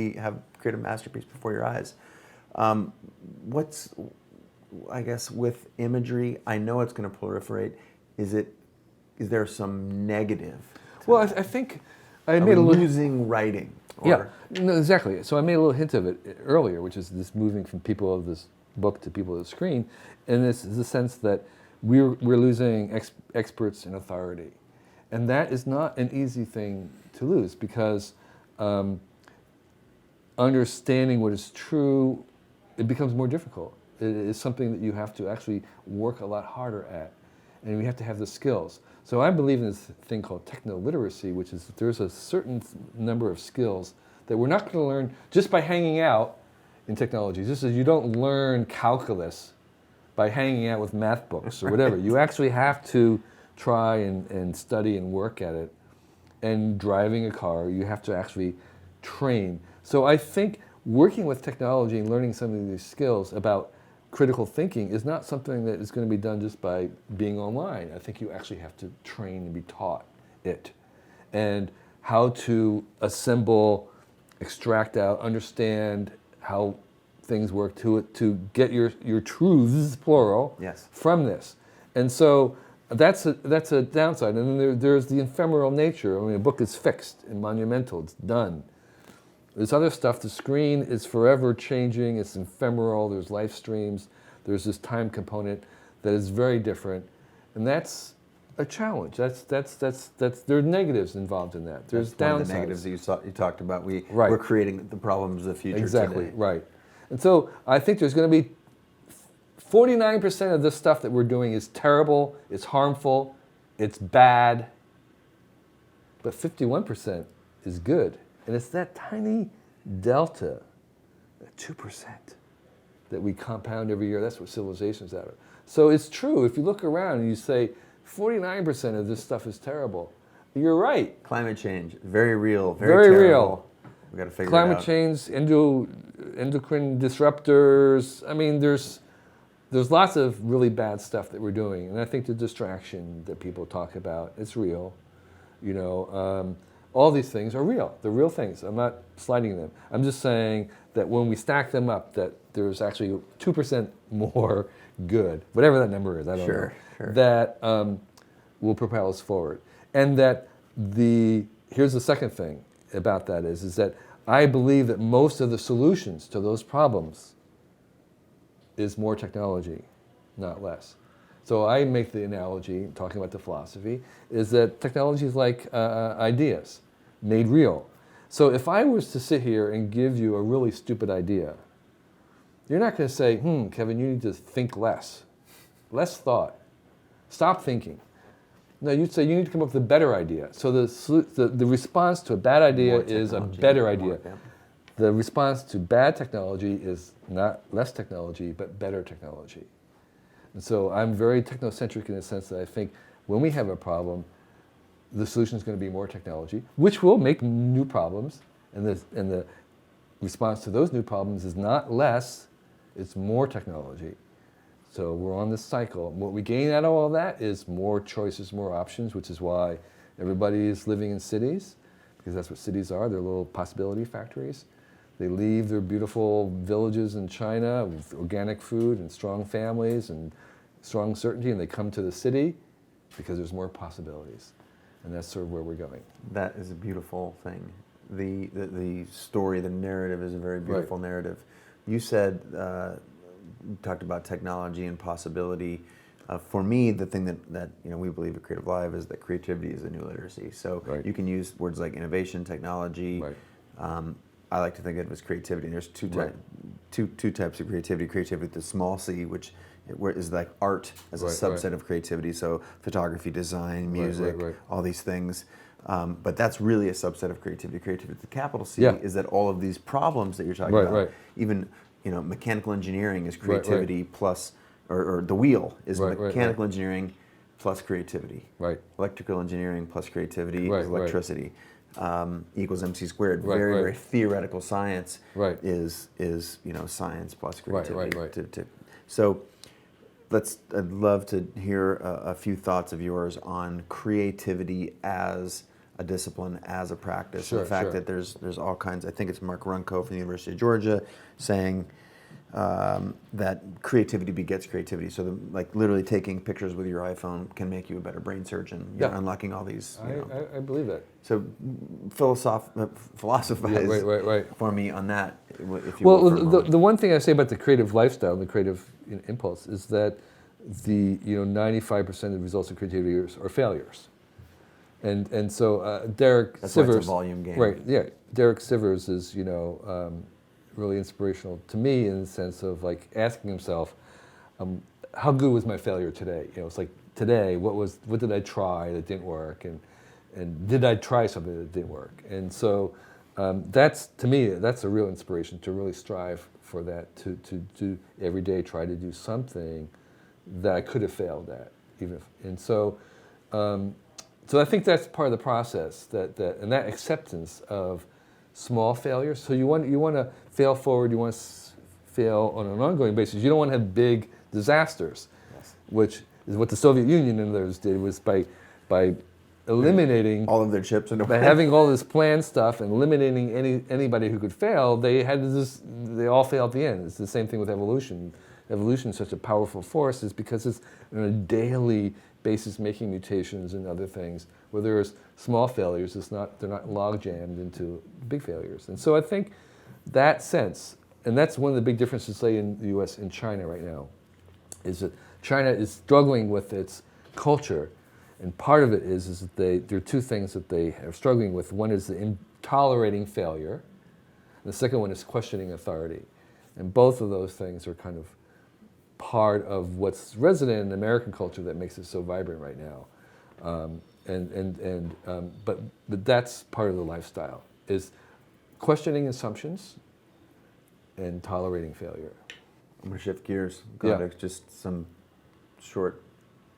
Speaker 1: create a masterpiece before your eyes. I guess with imagery, I know it's going to proliferate. Is there some negative?
Speaker 2: Well, I think I
Speaker 1: made a little using writing.
Speaker 2: No, exactly. So I made a little hint of it earlier, which is this moving from people of this book to people of the screen, and this is the sense that we're losing experts and authority, and that is not an easy thing to lose because understanding what is true, it becomes more difficult. It is something that you have to actually work a lot harder at, and we have to have the skills. So I believe in this thing called techno-literacy, which is that there's a certain number of skills that we're not going to learn just by hanging out in technology. Just as you don't learn calculus by hanging out with math books or whatever. You actually have to try and study and work at it. And driving a car, you have to actually train. So I think working with technology and learning some of these skills about critical thinking is not something that is going to be done just by being online. I think you actually have to train and be taught it. And how to assemble, extract out, understand how things work to get your truths, plural, from this. And so that's a downside. And then there's the ephemeral nature. I mean, a book is fixed and monumental. It's done. There's other stuff. The screen is forever changing. It's ephemeral. There's live streams. There's this time component that is very different, and that's a challenge. There are negatives involved in that. There's downsides. One of the negatives
Speaker 1: that you talked about. We're creating the problems of the future
Speaker 2: exactly,
Speaker 1: today.
Speaker 2: Right. And so I think there's going to be 49% of this stuff that we're doing is terrible, it's harmful, it's bad, but 51% is good. And it's that tiny delta, that 2%, that we compound every year. That's what civilization's out of. So it's true. If you look around and you say 49% of this stuff is terrible, you're right.
Speaker 1: Climate change, very real, very terrible.
Speaker 2: real.
Speaker 1: We got to figure
Speaker 2: Climate
Speaker 1: it out.
Speaker 2: change, endocrine disruptors. I mean, there's lots of really bad stuff that we're doing, and I think the distraction that people talk about is real. You know, all these things are real. They're real things. I'm not slighting them. I'm just saying that when we stack them up, that there's actually 2% more good, whatever that number is. I don't know.
Speaker 1: Sure.
Speaker 2: That will propel us forward, and that here's the second thing about that is that I believe that most of the solutions to those problems is more technology, not less. So I make the analogy, talking about the philosophy, is that technology is like ideas made real. So if I was to sit here and give you a really stupid idea, you're not going to say, Kevin, you need to think less. Less thought. Stop thinking. No, you'd say you need to come up with a better idea. So the response to a bad idea is a better idea. The response to bad technology is not less technology, but better technology. And so I'm very technocentric in the sense that I think when we have a problem, the solution is going to be more technology, which will make new problems. And the response to those new problems is not less, it's more technology. So we're on this cycle. What we gain out of all that is more choices, more options, which is why everybody is living in cities, because that's what cities are. They're little possibility factories. They leave their beautiful villages in China with organic food and strong families and strong certainty, and they come to the city because there's more possibilities. And that's sort of where we're going.
Speaker 1: That is a beautiful thing. The story, the narrative is a very beautiful narrative. You said, you talked about technology and possibility. For me, the thing that we believe at CreativeLive is that creativity is the new literacy. So you can use words like innovation, technology. I like to think of it as creativity. And there's two types of creativity. Creativity with the small c, which is like art as a subset of creativity. So photography, design, music, all these things. But that's really a subset of creativity. Creativity with the capital C is that all of these problems that you're talking about, even mechanical engineering is creativity plus, or the wheel is mechanical engineering plus creativity. Electrical engineering plus creativity is electricity. Equals MC squared. Very theoretical science is science plus creativity. So I'd love to hear a few thoughts of yours on creativity as a discipline, as a practice. The fact that there's all kinds. I think it's Mark Runco from the University of Georgia saying that creativity begets creativity. So literally taking pictures with your iPhone can make you a better brain surgeon. You're unlocking all these.
Speaker 2: I believe that.
Speaker 1: So philosophize for me on that, if you
Speaker 2: will.
Speaker 1: Well,
Speaker 2: the one thing I say about the creative lifestyle, the creative impulse, is that the 95% of the results of creativity are failures. And so Derek
Speaker 1: That's
Speaker 2: Sivers,
Speaker 1: why it's a volume game.
Speaker 2: Derek Sivers is really inspirational to me in the sense of asking himself, how good was my failure today? It's like today, what did I try that didn't work, and did I try something that didn't work? And so that's, to me, that's a real inspiration to really strive for that, to every day try to do something that I could have failed at, so I think that's part of the process, and that acceptance of small failures. So you want to fail forward, you want to fail on an ongoing basis. You don't want to have big disasters, which is what the Soviet Union and others did, was by eliminating
Speaker 1: all of their chips into
Speaker 2: by having all this planned stuff and eliminating anybody who could fail. They all fail at the end. It's the same thing with evolution. Evolution is such a powerful force is because it's on a daily basis making mutations and other things. Where there's small failures, they're not log jammed into big failures. And so I think that sense, and that's one of the big differences, say, in the U.S. and China right now, is that China is struggling with its culture, and part of it is that there are two things that they are struggling with. One is the tolerating failure, and the second one is questioning authority. And both of those things are kind of part of what's resident in American culture that makes it so vibrant right now. But that's part of the lifestyle, is questioning assumptions and tolerating failure.
Speaker 1: I'm going to shift gears. Go to just some short,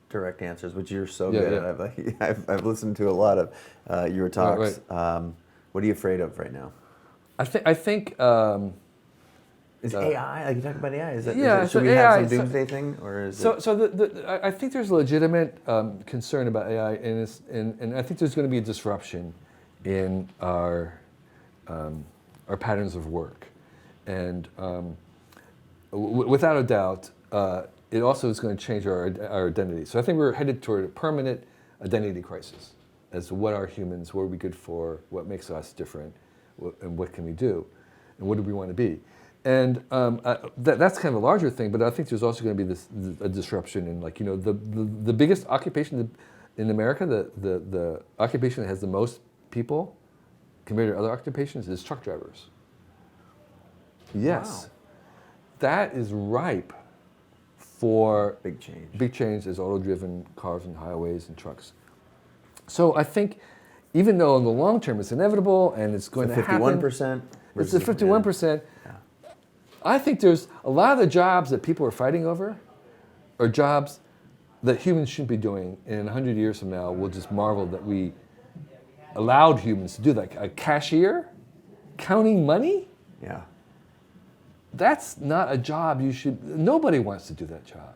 Speaker 1: direct answers, which you're so good at. I've listened to a lot of your talks. What are you afraid of right now?
Speaker 2: I think
Speaker 1: Is AI, like you talked about AI,
Speaker 2: Yeah,
Speaker 1: should we
Speaker 2: AI,
Speaker 1: have some doomsday thing, or is
Speaker 2: So,
Speaker 1: it?
Speaker 2: I think there's a legitimate concern about AI, and I think there's going to be a disruption in our patterns of work, and without a doubt, it also is going to change our identity. So I think we're headed toward a permanent identity crisis as to what are humans, what are we good for, what makes us different, and what can we do, and what do we want to be. And that's kind of a larger thing, but I think there's also going to be a disruption in, like, the biggest occupation in America, the occupation that has the most people compared to other occupations is truck drivers. Yes.
Speaker 1: Wow.
Speaker 2: That is ripe for
Speaker 1: Big change.
Speaker 2: big change as auto-driven cars and highways and trucks. So I think, even though in the long term it's inevitable and it's going to happen,
Speaker 1: 51%.
Speaker 2: it's the 51%. I think there's a lot of the jobs that people are fighting over are jobs that humans shouldn't be doing. And in 100 years from now, we'll just marvel that we allowed humans to do that. A cashier counting money?
Speaker 1: Yeah.
Speaker 2: That's not a job nobody wants to do that job.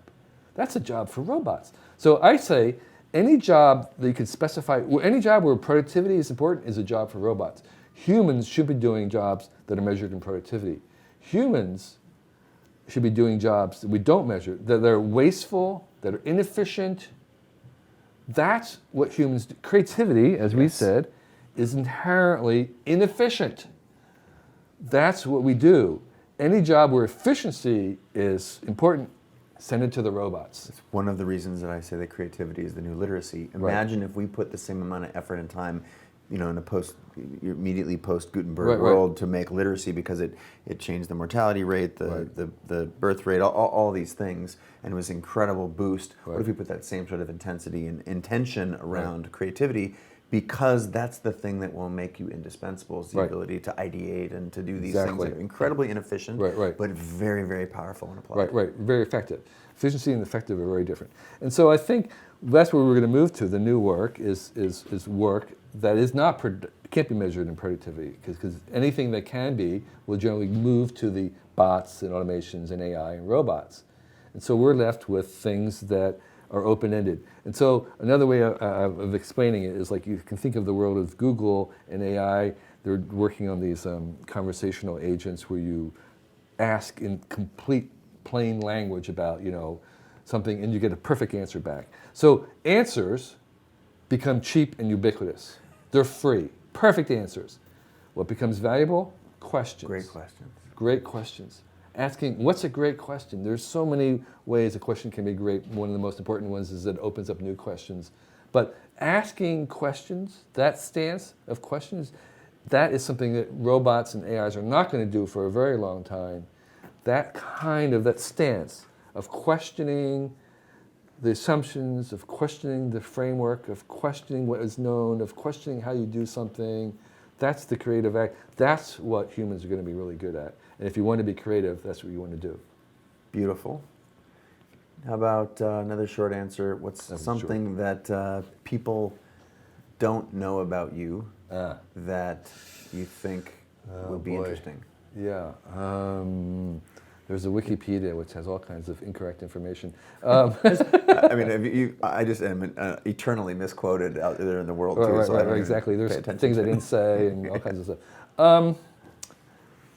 Speaker 2: That's a job for robots. So I say any job that you can specify, any job where productivity is important is a job for robots. Humans should be doing jobs that are measured in productivity. Humans should be doing jobs that we don't measure, that are wasteful, that are inefficient. That's what humans do. Creativity, as we said, is inherently inefficient. That's what we do. Any job where efficiency is important, send it to the robots.
Speaker 1: It's one of the reasons that I say that creativity is the new literacy. Imagine if we put the same amount of effort and time, in a immediately post Gutenberg world to make literacy, because it changed the mortality rate, the birth rate, all these things, and it was an incredible boost. What if we put that same sort of intensity and intention around creativity? Because that's the thing that will make you indispensable, is the ability to ideate and to do these things that are incredibly inefficient, but very, very powerful when applied.
Speaker 2: Right, very effective. Efficiency and effective are very different. And so I think that's where we're going to move to. The new work is work that is can't be measured in productivity, because anything that can be will generally move to the bots and automations and AI and robots. And so we're left with things that are open-ended. And so another way of explaining it is, like, you can think of the world of Google and AI. They're working on these conversational agents where you ask in complete plain language about something, and you get a perfect answer back. So answers become cheap and ubiquitous. They're free. Perfect answers. What becomes valuable? Questions.
Speaker 1: Great questions.
Speaker 2: Great questions. Asking, what's a great question? There's so many ways a question can be great. One of the most important ones is that it opens up new questions. But asking questions, that stance of questions, that is something that robots and AIs are not going to do for a very long time. That stance of questioning the assumptions, of questioning the framework, of questioning what is known, of questioning how you do something, that's the creative act. That's what humans are going to be really good at. And if you want to be creative, that's what you want to do.
Speaker 1: Beautiful. How about another short answer? What's something that people don't know about you that you think would be interesting?
Speaker 2: Yeah. There's a Wikipedia which has all kinds of incorrect information.
Speaker 1: I mean, I just am eternally misquoted out there in the world too.
Speaker 2: Right, exactly. There's things I didn't say and all kinds of stuff.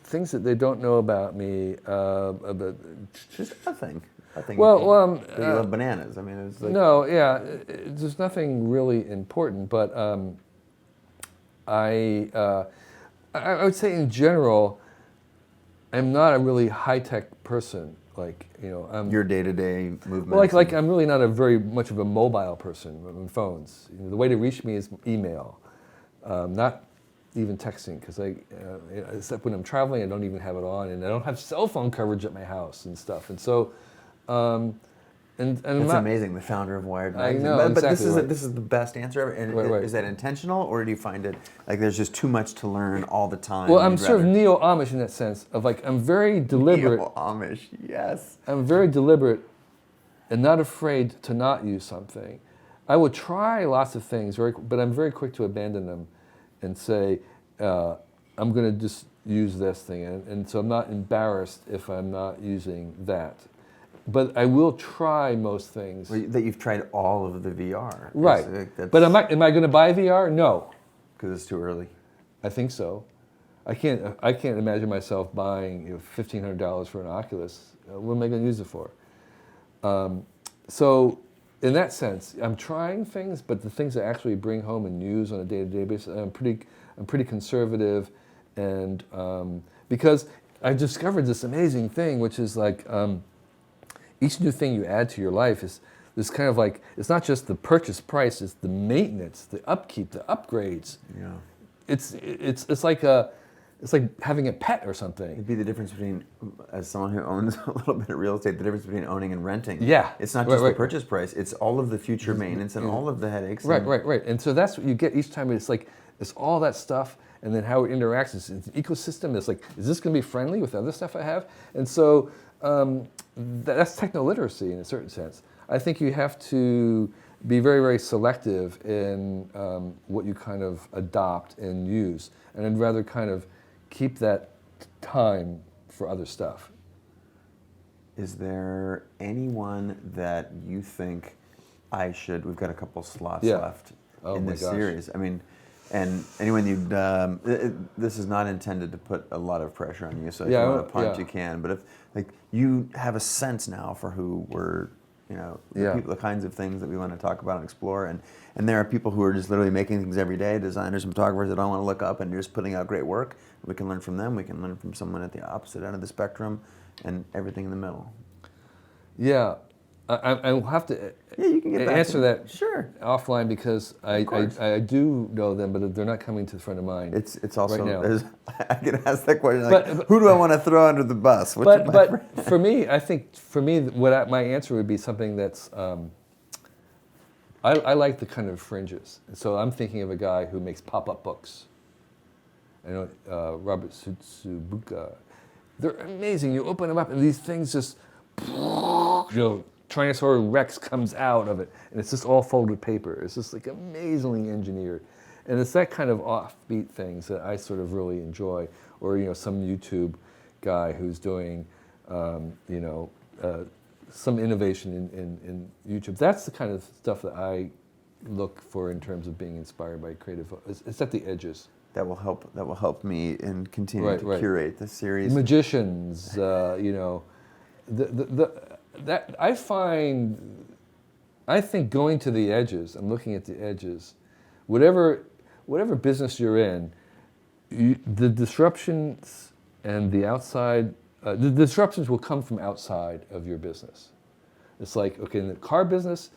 Speaker 2: Things that they don't know about me.
Speaker 1: Just nothing.
Speaker 2: Well,
Speaker 1: you love bananas. I mean, it's like,
Speaker 2: no, there's nothing really important, but I would say in general, I'm not a really high-tech person. Like,
Speaker 1: your day-to-day movement.
Speaker 2: Well, like I'm really not very much of a mobile person on phones. The way to reach me is email, not even texting, because except when I'm traveling, I don't even have it on, and I don't have cell phone coverage at my house and stuff. And so,
Speaker 1: it's amazing. The founder of Wired magazine.
Speaker 2: I know,
Speaker 1: but
Speaker 2: exactly.
Speaker 1: This is the best answer ever. And is that intentional, or do you find it like there's just too much to learn all the time?
Speaker 2: Well, I'm sort of neo-Amish in that sense of, like, I'm very deliberate.
Speaker 1: Neo-Amish, yes.
Speaker 2: I'm very deliberate and not afraid to not use something. I will try lots of things, but I'm very quick to abandon them and say, I'm going to just use this thing, and so I'm not embarrassed if I'm not using that. But I will try most things.
Speaker 1: That you've tried all of the VR.
Speaker 2: Right. But am I going to buy VR? No.
Speaker 1: Because it's too early.
Speaker 2: I think so. I can't imagine myself buying $1,500 for an Oculus. What am I going to use it for? So in that sense, I'm trying things, but the things I actually bring home and use on a day-to-day basis, I'm pretty conservative, and because I discovered this amazing thing, which is like each new thing you add to your life is this kind of like, it's not just the purchase price, it's the maintenance, the upkeep, the upgrades.
Speaker 1: Yeah.
Speaker 2: It's like having a pet or something.
Speaker 1: It'd be the difference between, as someone who owns a little bit of real estate, the difference between owning and renting.
Speaker 2: Yeah.
Speaker 1: It's not just the purchase price, it's all of the future maintenance and all of the headaches.
Speaker 2: Right. And so that's what you get each time. It's like, it's all that stuff, and then how it interacts. It's an ecosystem. It's like, is this going to be friendly with other stuff I have? And so that's techno-literacy in a certain sense. I think you have to be very, very selective in what you kind of adopt and use. And I'd rather kind of keep that time for other stuff.
Speaker 1: Is there anyone that you think we've got a couple slots left in this series. I mean, and anyone you'd, this is not intended to put a lot of pressure on you, so if you want to punt, you can. But if like you have a sense now for who we're, the kinds of things that we want to talk about and explore, and there are people who are just literally making things every day, designers and photographers that don't want to look up and just putting out great work. We can learn from them. We can learn from someone at the opposite end of the spectrum, and everything in the middle.
Speaker 2: Yeah. I will have to
Speaker 1: you can get
Speaker 2: answer that
Speaker 1: offline
Speaker 2: because I do know them, but they're not coming to the front of mind.
Speaker 1: It's also
Speaker 2: right now.
Speaker 1: I can ask that question like, who do I want to throw under the bus?
Speaker 2: But for me, I think my answer would be something that's I like the kind of fringes. So I'm thinking of a guy who makes pop-up books. I know Robert Sutsubuka. They're amazing. You open them up and these things just Tyrannosaurus Rex comes out of it, and it's just all folded paper. It's just like amazingly engineered, and it's that kind of offbeat things that I sort of really enjoy. Or some YouTube guy who's doing some innovation in YouTube. That's the kind of stuff that I look for in terms of being inspired by creative. It's at the edges.
Speaker 1: That will help me in continuing to curate the series.
Speaker 2: Magicians, that I think going to the edges, I'm looking at the edges, whatever business you're in, the disruptions and the outside, the disruptions will come from outside of your business. It's like, okay, in the car business,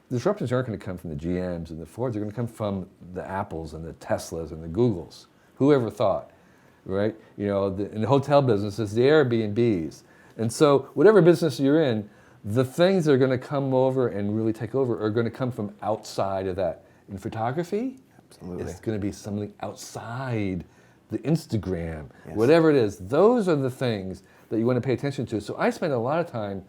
Speaker 2: disruptions aren't going to come from the GMs and the Fords, they're going to come from the Apples and the Teslas and the Googles. Whoever thought, right? In the hotel business, it's the Airbnbs. And so whatever business you're in, the things that are going to come over and really take over are going to come from outside of that. In photography,
Speaker 1: absolutely,
Speaker 2: it's going to be something outside the Instagram, whatever it is. Those are the things that you want to pay attention to. So I spend a lot of time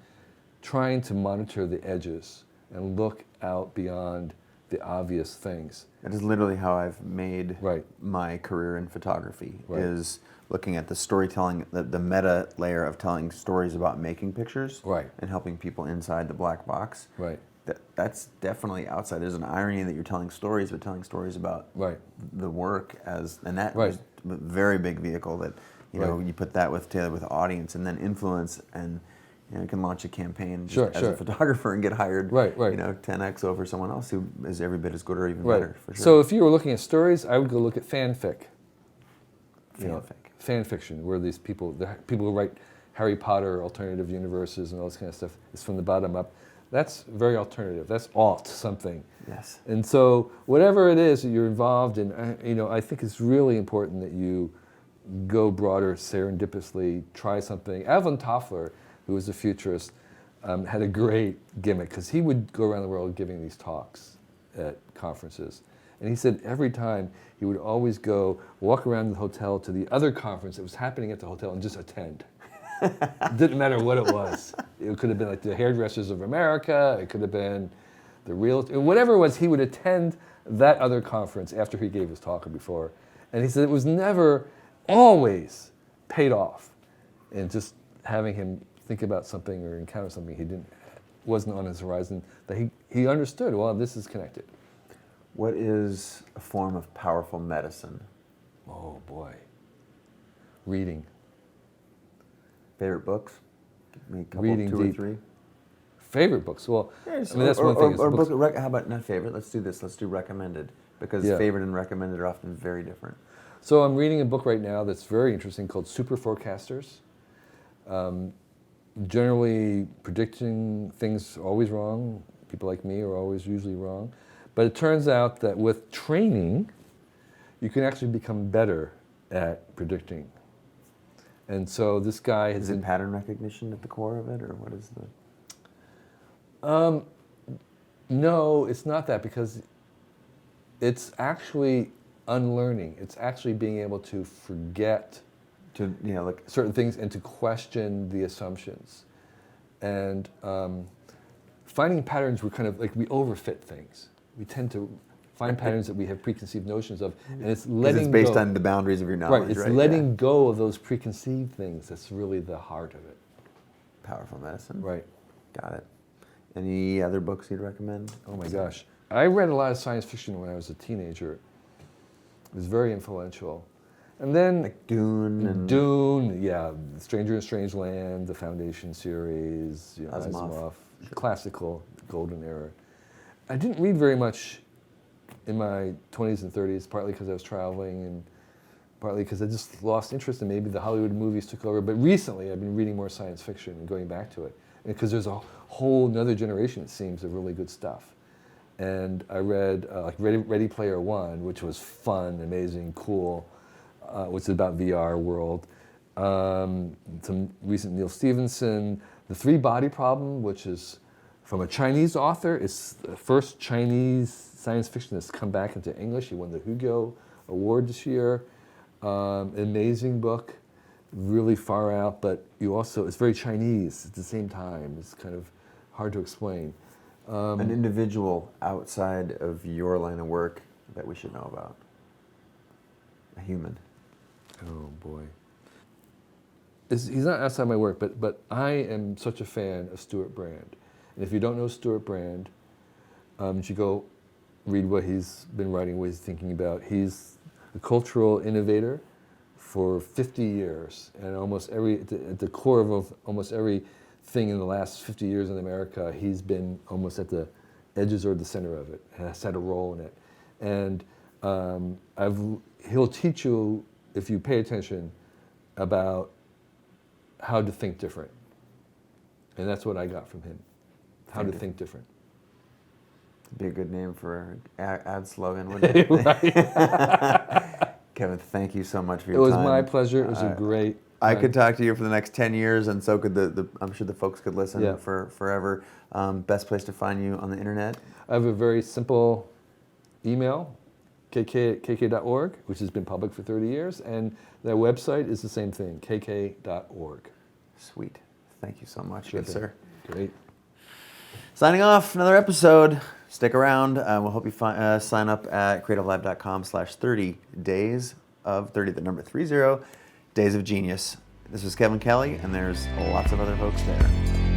Speaker 2: trying to monitor the edges and look out beyond the obvious things.
Speaker 1: That is literally how I've made my career in photography, is looking at the storytelling, the meta layer of telling stories about making pictures and helping people inside the black box.
Speaker 2: Right.
Speaker 1: That's definitely outside. There's an irony that you're telling stories, but telling stories about the work and that was a very big vehicle that, you put that together with audience and then influence, and you can launch a campaign as a photographer and get hired 10x over someone else who is every bit as good or even better, for sure.
Speaker 2: So if you were looking at stories, I would go look at fanfic. Fan fiction, where these people, the people who write Harry Potter alternative universes and all this kind of stuff, is from the bottom up. That's very alternative. That's alt something.
Speaker 1: Yes.
Speaker 2: And so whatever it is that you're involved in, I think it's really important that you go broader, serendipitously, try something. Alvin Toffler, who was a futurist, had a great gimmick, because he would go around the world giving these talks at conferences. And he said every time he would always go walk around the hotel to the other conference that was happening at the hotel and just attend. Didn't matter what it was. It could have been like the Hairdressers of America. It could have been the whatever it was, he would attend that other conference after he gave his talk or before. And he said it was never always paid off. And just having him think about something or encounter something wasn't on his horizon, that he understood, well, this is connected.
Speaker 1: What is a form of powerful medicine?
Speaker 2: Oh boy. Reading.
Speaker 1: Favorite books? Give me a couple,
Speaker 2: Reading
Speaker 1: two or
Speaker 2: deep.
Speaker 1: three.
Speaker 2: Favorite books. Well,
Speaker 1: Yes,
Speaker 2: I mean, that's one thing. is
Speaker 1: Or
Speaker 2: books-
Speaker 1: how about not favorite? Let's do this. Let's do recommended. Because
Speaker 2: Yeah.
Speaker 1: favorite and recommended are often very different.
Speaker 2: So I'm reading a book right now that's very interesting called Super Forecasters. Generally predicting things always wrong. People like me are always usually wrong. But it turns out that with training, you can actually become better at predicting. And so this guy has
Speaker 1: Is it pattern recognition at the core of it, or what is the...
Speaker 2: No, it's not that, because it's actually unlearning. It's actually being able to forget
Speaker 1: like
Speaker 2: certain things and to question the assumptions. And finding patterns, we're kind of like, we overfit things. We tend to find patterns that we have preconceived notions of, and it's letting
Speaker 1: it's based
Speaker 2: go.
Speaker 1: on the boundaries of your knowledge,
Speaker 2: Right, it's
Speaker 1: right?
Speaker 2: letting go of those preconceived things that's really the heart of it.
Speaker 1: Powerful medicine.
Speaker 2: Right.
Speaker 1: Got it. Any other books you'd recommend?
Speaker 2: Oh my gosh. I read a lot of science fiction when I was a teenager. It was very influential. And then
Speaker 1: Like Dune and...
Speaker 2: yeah, Stranger in Strange Land, the Foundation series,
Speaker 1: Asimov.
Speaker 2: classical golden era. I didn't read very much in my 20s and 30s, partly because I was traveling and partly because I just lost interest and maybe the Hollywood movies took over. But recently I've been reading more science fiction and going back to it, because there's a whole another generation, it seems, of really good stuff. And I read like Ready Player One, which was fun, amazing, cool, which is about VR world. Some recent Neil Stephenson, The Three Body Problem, which is from a Chinese author. It's the first Chinese science fiction that's come back into English. He won the Hugo Award this year. Amazing book, really far out, but it's very Chinese at the same time. It's kind of hard to explain.
Speaker 1: An individual outside of your line of work that we should know about. A human.
Speaker 2: Oh boy. He's not outside my work, but I am such a fan of Stuart Brand. And if you don't know Stuart Brand, you should go read what he's been writing, what he's thinking about. He's a cultural innovator for 50 years, and at the core of almost everything in the last 50 years in America, he's been almost at the edges or the center of it, has had a role in it. And he'll teach you, if you pay attention, about how to think different. And that's what I got from him, how to think different.
Speaker 1: It'd be a good name for an ad slogan, wouldn't it?
Speaker 2: Right.
Speaker 1: Kevin, thank you so much for your time.
Speaker 2: It was my pleasure. It was a great
Speaker 1: I
Speaker 2: time.
Speaker 1: could talk to you for the next 10 years, and so could I'm sure the folks could listen
Speaker 2: Yeah.
Speaker 1: for forever. Best place to find you on the internet?
Speaker 2: I have a very simple email, kk@kk.org, which has been public for 30 years, and their website is the same thing, kk.org.
Speaker 1: Sweet. Thank you so much.
Speaker 2: Sure
Speaker 1: Good,
Speaker 2: thing.
Speaker 1: sir.
Speaker 2: Great.
Speaker 1: Signing off, another episode. Stick around. We'll help you sign up at creativelive.com/30 days of 30, the number 30, days of genius. This was Kevin Kelly, and there's lots of other folks there.